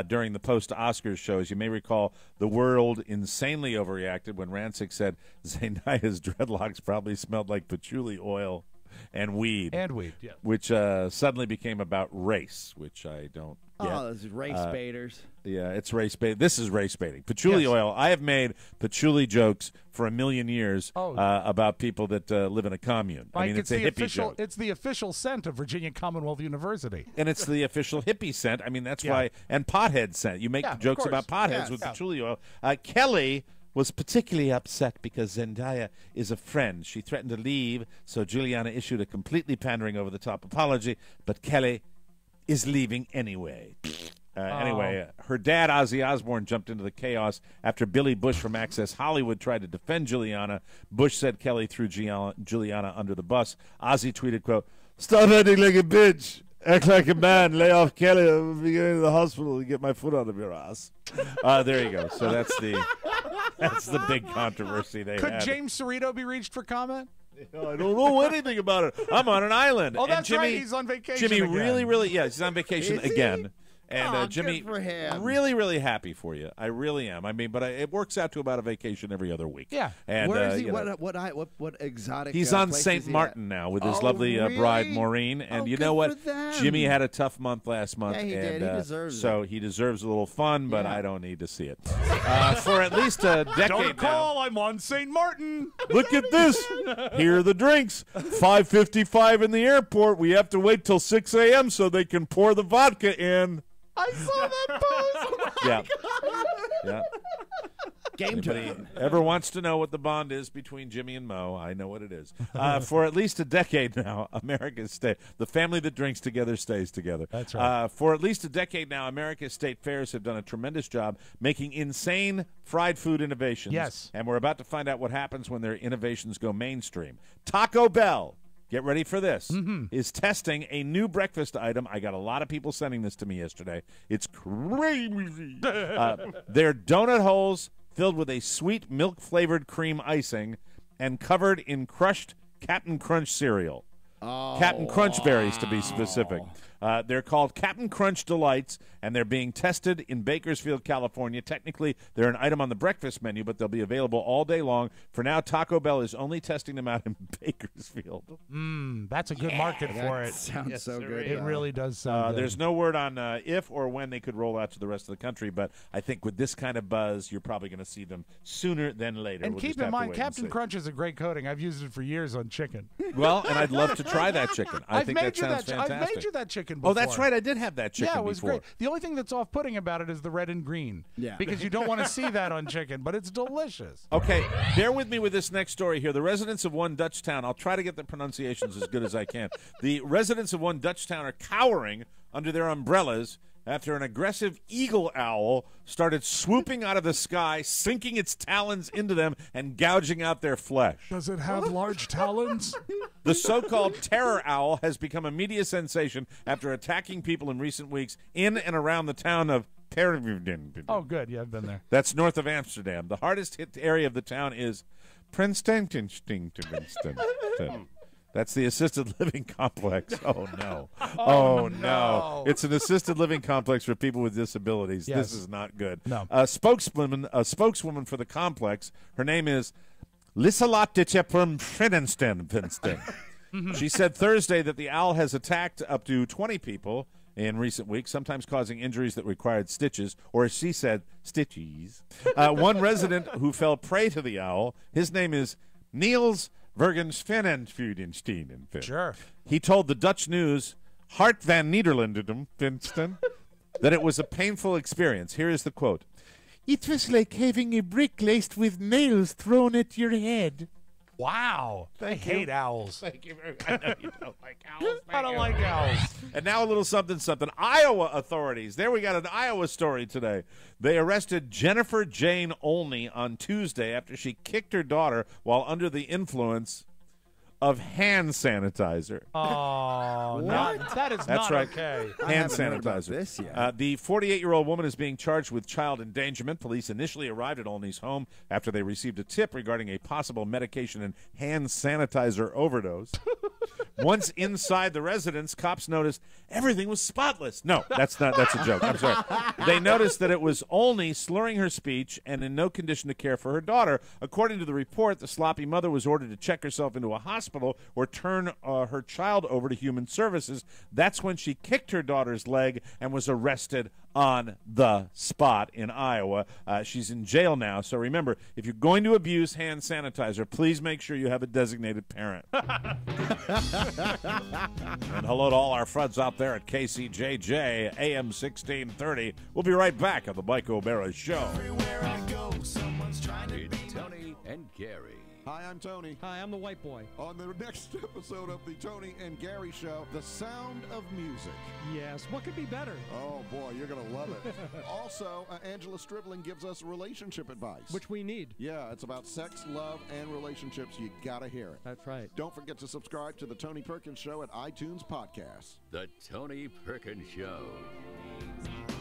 during the post-Oscars shows. You may recall the world insanely overreacted when Rancic said Zendaya's dreadlocks probably smelled like patchouli oil and weed. Yeah. Which suddenly became about race, which I don't get. Oh, those race baiters. Yeah, it's race baiting. This is race baiting. Patchouli oil. I have made patchouli jokes for a million years about people that live in a commune. Like I mean, it's a the hippie official, joke. It's the official scent of Virginia Commonwealth University. And it's the official hippie scent. I mean, that's Yeah. why. And pothead scent. You make Yeah, of jokes course. about potheads Yes. with Yeah. patchouli oil. Kelly was particularly upset because Zendaya is a friend. She threatened to leave, so Juliana issued a completely pandering over-the-top apology, but Kelly is leaving anyway. Anyway, her dad, Ozzy Osbourne, jumped into the chaos after Billy Bush from Access Hollywood tried to defend Juliana. Bush said Kelly threw Juliana under the bus. Ozzy tweeted, quote, "Stop acting like a bitch. Act like a man. Lay off Kelly. I'll be going to the hospital to get my foot out of your ass." There you go. So that's the big controversy they Could had. James Cerrito be reached for comment? I don't know anything about it. I'm on an island. Oh, And that's Jimmy, right. He's on vacation Jimmy again. really, he's on vacation Is he? again. And Oh, Jimmy, good for him. really happy for you. I really am. I mean, but it works out to about a vacation every other week. Yeah. And Where is he? you know, What exotic? he's on place St. is he Martin at? now with his Oh, lovely bride really? Maureen. And Oh, you good know what? for them. Jimmy had a tough month last month. Yeah, he and, did. He deserves so it. he deserves a little fun, but Yeah. I don't need to see it. For at least a decade Don't now. call. I'm on St. Martin. Look at this. Here are the drinks. 5:55 in the airport. We have to wait till 6 a.m. so they can pour the vodka in. I saw that post. Yeah. Yeah. Game Anybody time. ever wants to know what the bond is between Jimmy and Mo, I know what it is. For at least a decade now, the family that drinks together stays together. That's right. For at least a decade now, America's state fairs have done a tremendous job making insane fried food innovations. Yes. And we're about to find out what happens when their innovations go mainstream. Taco Bell, get ready for this, is testing a new breakfast item. I got a lot of people sending this to me yesterday. It's crazy. They're donut holes filled with a sweet milk-flavored cream icing and covered in crushed Captain Crunch cereal. Oh, Captain Crunch berries, to be specific. They're called Captain Crunch Delights, and they're being tested in Bakersfield, California. Technically, they're an item on the breakfast menu, but they'll be available all day long. For now, Taco Bell is only testing them out in Bakersfield. That's a good market for it. Sounds so good. It really does sound good. There's no word on if or when they could roll out to the rest of the country, but I think with this kind of buzz, you're probably going to see them sooner than later. And We'll keep just in have to mind, wait and Captain see. Crunch is a great coating. I've used it for years on chicken. Well, and I'd love to try that chicken. I I've think made that you sounds that. fantastic. I've made you that chicken before. Oh, that's right. I did have that chicken Yeah, it was before. great. The only thing that's off-putting about it is the red and green. Yeah. Because you don't want to see that on chicken, but it's delicious. Okay, bear with me with this next story here. The residents of one Dutch town, I'll try to get the pronunciations as good as I can. The residents of one Dutch town are cowering under their umbrellas after an aggressive eagle owl started swooping out of the sky, sinking its talons into them and gouging out their flesh. Does it have large talons? The so-called terror owl has become a media sensation after attacking people in recent weeks in and around the town of Tervuren. Oh, good. Yeah, I've been there. That's north of Amsterdam. The hardest hit area of the town is Princeton. That's the assisted living complex. Oh, no. Oh, no. It's an assisted living complex for people with disabilities. Yes. This is not good. No. A spokeswoman for the complex, her name is Liselott Finnensten. She said Thursday that the owl has attacked up to 20 people in recent weeks, sometimes causing injuries that required stitches, or as she said, stitchies. One resident who fell prey to the owl, his name is Niels Vergensfenenfudenstein. Sure. He told the Dutch News, Hart van Nederlandum, Winston, that it was a painful experience. Here is the quote. It was like having a brick laced with nails thrown at your head. Wow. I hate owls. Thank you very much. I know you don't like owls. I don't like owls. And now a little something. Iowa authorities. There we got an Iowa story today. They arrested Jennifer Jane Olney on Tuesday after she kicked her daughter while under the influence of hand sanitizer. Oh, no. That is That's not right. okay. Hand haven't heard about sanitizer. this yet. The 48-year-old woman is being charged with child endangerment. Police initially arrived at Olney's home after they received a tip regarding a possible medication and hand sanitizer overdose. Once inside the residence, cops noticed everything was spotless. No, that's a joke. I'm sorry. They noticed that it was Olney slurring her speech and in no condition to care for her daughter. According to the report, the sloppy mother was ordered to check herself into a hospital or turn her child over to human services. That's when she kicked her daughter's leg and was arrested on the spot in Iowa. She's in jail now. So remember, if you're going to abuse hand sanitizer, please make sure you have a designated parent. And hello to all our friends out there at KCJJ, AM 1630. We'll be right back on the Mike O'Mara Show. It's Tony and Gary. Hi, I'm Tony. Hi, I'm the white boy. On the next episode of the Tony and Gary Show, The Sound of Music. Yes, what could be better? Oh, boy, you're going to love it. Also, Angela Stribling gives us relationship advice. Which we need. Yeah, it's about sex, love, and relationships. You got to hear it. That's right. Don't forget to subscribe to The Tony Perkins Show at iTunes Podcasts. The Tony Perkins Show.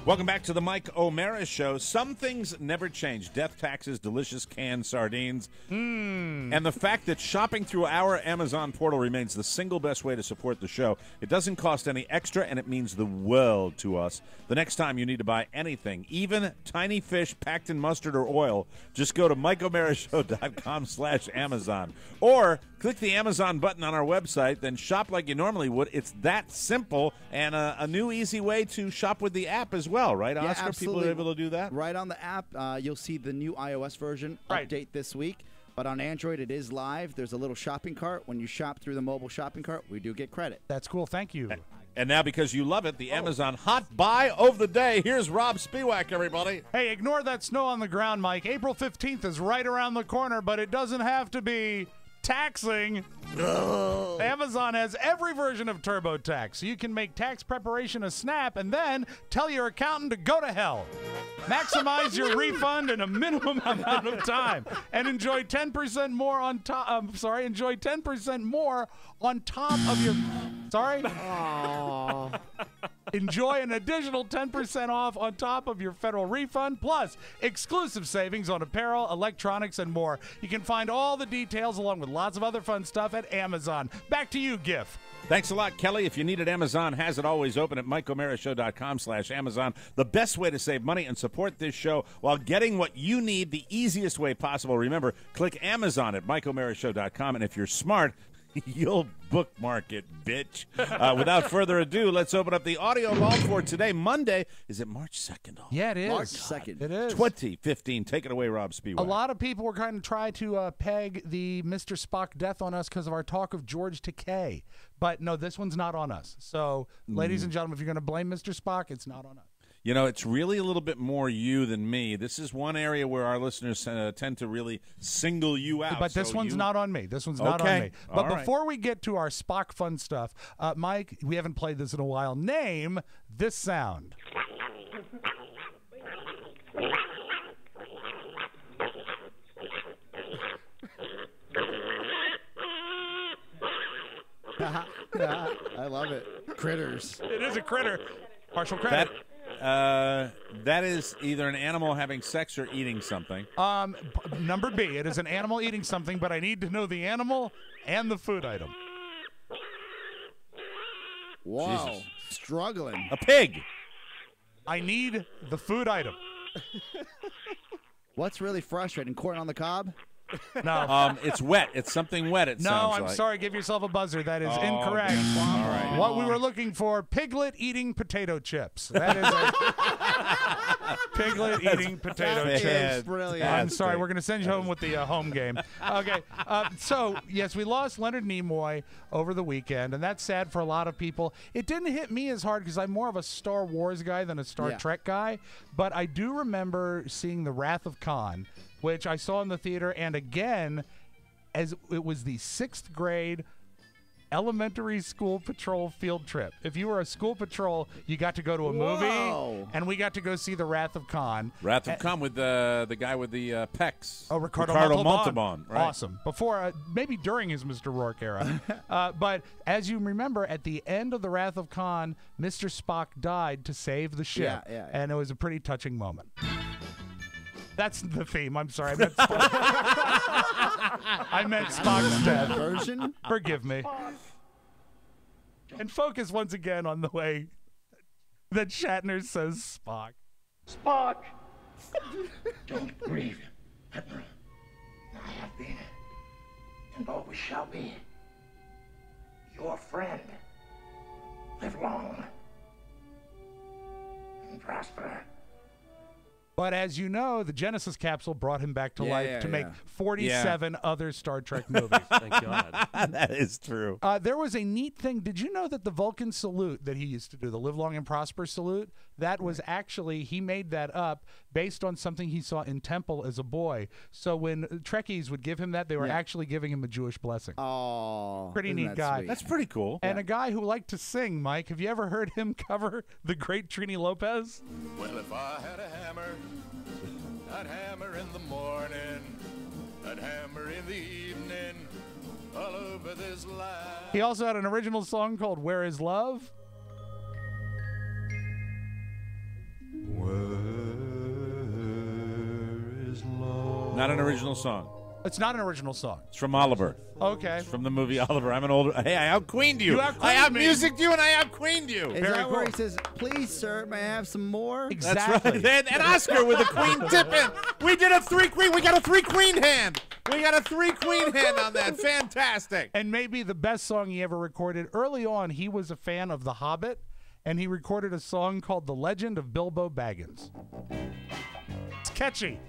Welcome back to the Mike O'Mara Show. Some things never change. Death taxes, delicious canned sardines. And the fact that shopping through our Amazon portal remains the single best way to support the show. It doesn't cost any extra, and it means the world to us. The next time you need to buy anything, even tiny fish packed in mustard or oil, just go to MikeO'MaraShow.com/Amazon. Or click the Amazon button on our website, then shop like you normally would. It's that simple, and a new easy way to shop with the app as well, right, Oscar? Yeah, People are able to do that? Right on the app, you'll see the new iOS version update this week. But on Android, it is live. There's a little shopping cart. When you shop through the mobile shopping cart, we do get credit. That's cool. Thank you. And now, because you love it, the Amazon Hot Buy of the Day. Here's Rob Spiewak, everybody. Hey, ignore that snow on the ground, Mike. April 15th is right around the corner, but it doesn't have to be taxing. Amazon has every version of TurboTax, so you can make tax preparation a snap and then tell your accountant to go to hell. Maximize your refund in a minimum amount of time and enjoy 10% more on top. Enjoy 10% more on top of your. Sorry. Enjoy an additional 10% off on top of your federal refund, plus exclusive savings on apparel, electronics, and more. You can find all the details along with lots of other fun stuff at Amazon. Back to you, Giff. Thanks a lot, Kelly. If you need it, Amazon has it always open at MikeO'MaraShow.com/Amazon. The best way to save money and support this show while getting what you need the easiest way possible. Remember, click Amazon at MikeO'MaraShow.com, and if you're smart, you'll bookmark it, bitch. Without further ado, let's open up the audio vault for today. Monday, is it March 2nd? Oh, Yeah, it is. March 2nd. It is. 2015. Take it away, Rob Spiewak. A lot of people were kind of trying to peg the Mr. Spock death on us because of our talk of George Takei. But no, this one's not on us. So, ladies and gentlemen, if you're going to blame Mr. Spock, it's not on us. You know, it's really a little bit more you than me. This is one area where our listeners tend to really single you out. But this one's not on me. This one's not on me. But All right. before we get to our Spock fun stuff, Mike, we haven't played this in a while. Name this sound. I love it. Critters. It is a critter. Partial credit. That is either an animal having sex or eating something. Number B, it is an animal eating something, but I need to know the animal and the food item. Wow. Jesus. Struggling. A pig. I need the food item. What's really frustrating? Corn on the cob? No. It's wet. It's something wet, it No, sounds I'm like. sorry. Give yourself a buzzer. That is Oh, incorrect. okay. All right. What we were looking for, piglet eating potato chips. That is a piglet eating potato chips. Brilliant. I'm sorry. We're going to send you home with the home game. Okay. So, yes, we lost Leonard Nimoy over the weekend, and that's sad for a lot of people. It didn't hit me as hard because I'm more of a Star Wars guy than a Star Trek guy, but I do remember seeing The Wrath of Khan, which I saw in the theater, and again, as it was the 6th grade elementary school patrol field trip. If you were a school patrol, you got to go to a movie, and we got to go see The Wrath of Khan. Wrath of Khan with the guy with the pecs. Oh, Ricardo Montalban. Right. Awesome. Before, maybe during his Mr. Rourke era. But as you remember, at the end of The Wrath of Khan, Mr. Spock died to save the ship, and it was a pretty touching moment. That's the theme. I'm sorry. I meant Spock. I meant Spock's death. Version? Forgive me. And focus once again on the way that Shatner says Spock. Spock! Don't grieve, Admiral. I have been, and always shall be, your friend. Live long and prosper. But as you know, the Genesis capsule brought him back to life to make 47 other Star Trek movies. Thank God. That is true. There was a neat thing. Did you know that the Vulcan salute that he used to do, the Live Long and Prosper salute, that was actually, he made that up based on something he saw in Temple as a boy. So when Trekkies would give him that, they were actually giving him a Jewish blessing. Oh, pretty neat guy. Sweet? That's pretty cool. And a guy who liked to sing, Mike. Have you ever heard him cover the great Trini Lopez? Well, if I had a hammer, I'd hammer in the morning, I'd hammer in the evening, all over this land. He also had an original song called Where Is Love? Not an original song. It's not an original song. It's from Oliver. Okay. It's from the movie Oliver. I'm an older. Hey, I outqueened you. You outqueened I out me. musicked you and I outqueened you. Is that where he says, "Please, sir, may I have some more"? That's right. And Oscar with a queen tip in. We did a 3-queen. We got a 3-queen hand. We got a 3-queen hand on that. Fantastic. And maybe the best song he ever recorded. Early on, he was a fan of The Hobbit, and he recorded a song called The Legend of Bilbo Baggins. It's catchy.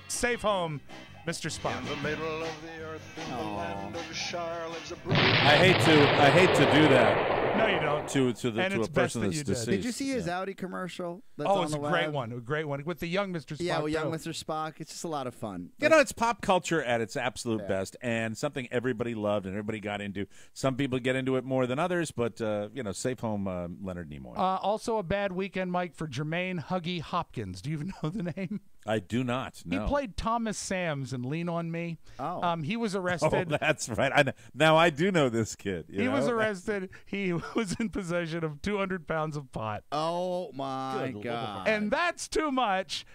Safe home, Mr. Spock. In the middle of the earth, in the land of Shire, lives a I hate to do that. No, you don't. To And a it's best person that that's you did. deceased. Did you see his Audi commercial? That's Oh, on it's the a great web? one. A great one with the young Mr. Spock. Yeah, with young too. Mr. Spock. It's just a lot of fun. You know, it's pop culture at its absolute best, and something everybody loved and everybody got into. Some people get into it more than others, but safe home, Leonard Nimoy. Also, a bad weekend, Mike, for Jermaine Huggy Hopkins. Do you even know the name? I do not. No. He played Thomas Sams in Lean on Me. Oh. He was Oh, arrested. that's right. Now I do know this kid. He was arrested. He was in possession of 200 pounds of pot. Oh, my God. And that's too much.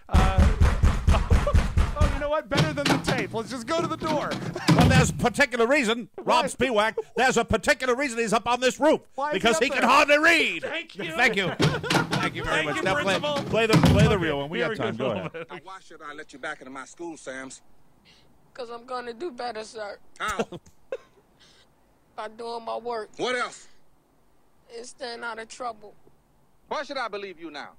Oh, you know what? Better than the tape. Let's just go to the door. Well, there's a particular reason, Rob Spiewak, there's a particular reason he's up on this roof. Why is because he he up can there? hardly read. Thank you. Thank you. Thank you very Thank much. you, Now Principal. play the real one. We got time. Go ahead. Now, why should I let you back into my school, Sams? Because I'm going to do better, sir. How? By doing my work. What else? And staying out of trouble. Why should I believe you now?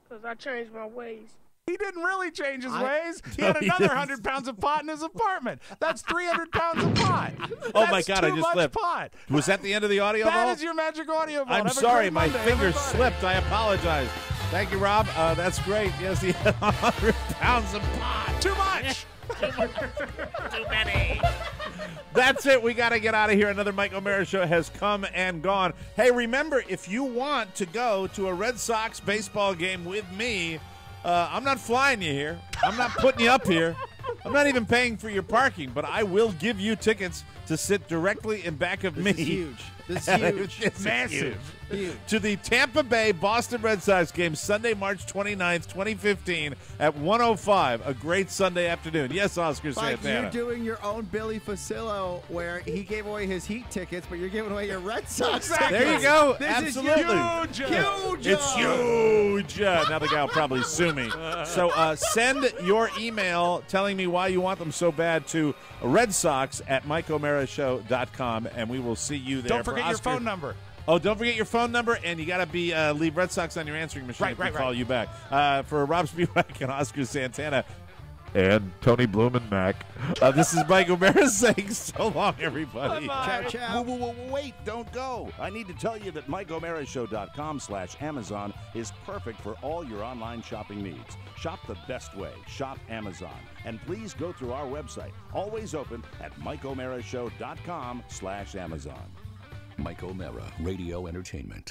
Because I changed my ways. He didn't really change his ways. He had another 100 pounds of pot in his apartment. That's 300 pounds of pot. Oh, my That's God, too I just much slipped. Pot. Was that the end of the audio That vault? is your magic audio vault. I'm Have a sorry, great my Monday, fingers everybody. slipped. I apologize. Thank you, Rob. That's great. Yes, he had 100 pounds of pot. Too much. Too many. That's it. We got to get out of here. Another Mike O'Mara show has come and gone. Hey, remember, if you want to go to a Red Sox baseball game with me, I'm not flying you here. I'm not putting you up here. I'm not even paying for your parking, but I will give you tickets to sit directly in back of me. This is huge. This is huge. It's Massive. Huge. To the Tampa Bay Boston Red Sox game Sunday, March 29th, 2015 at 1:05. A great Sunday afternoon. Yes, Oscar Like Santana. you're doing your own Billy Facillo where he gave away his Heat tickets, but you're giving away your Red Sox tickets. There you go. This Absolutely. is huge. Huge. It's huge. Now the guy will probably sue me. So send your email telling me why you want them so bad to redsox@MikeO'MaraShow.com, and we will see you there. Don't for forget your Oscar. phone number. Oh, don't forget your phone number, and you got to be leave Red Sox on your answering machine Right, to right, call right. you back. For Rob Spiewak and Oscar Santana and Tony Bloom and Mac, this is Mike O'Mara saying so long, everybody. Ciao, ciao. Wait, don't go. I need to tell you that MikeO'MaraShow.com/Amazon is perfect for all your online shopping needs. Shop the best way. Shop Amazon. And please go through our website, always open at MikeO'MaraShow.com/Amazon. Mike O'Mara, Radio Entertainment.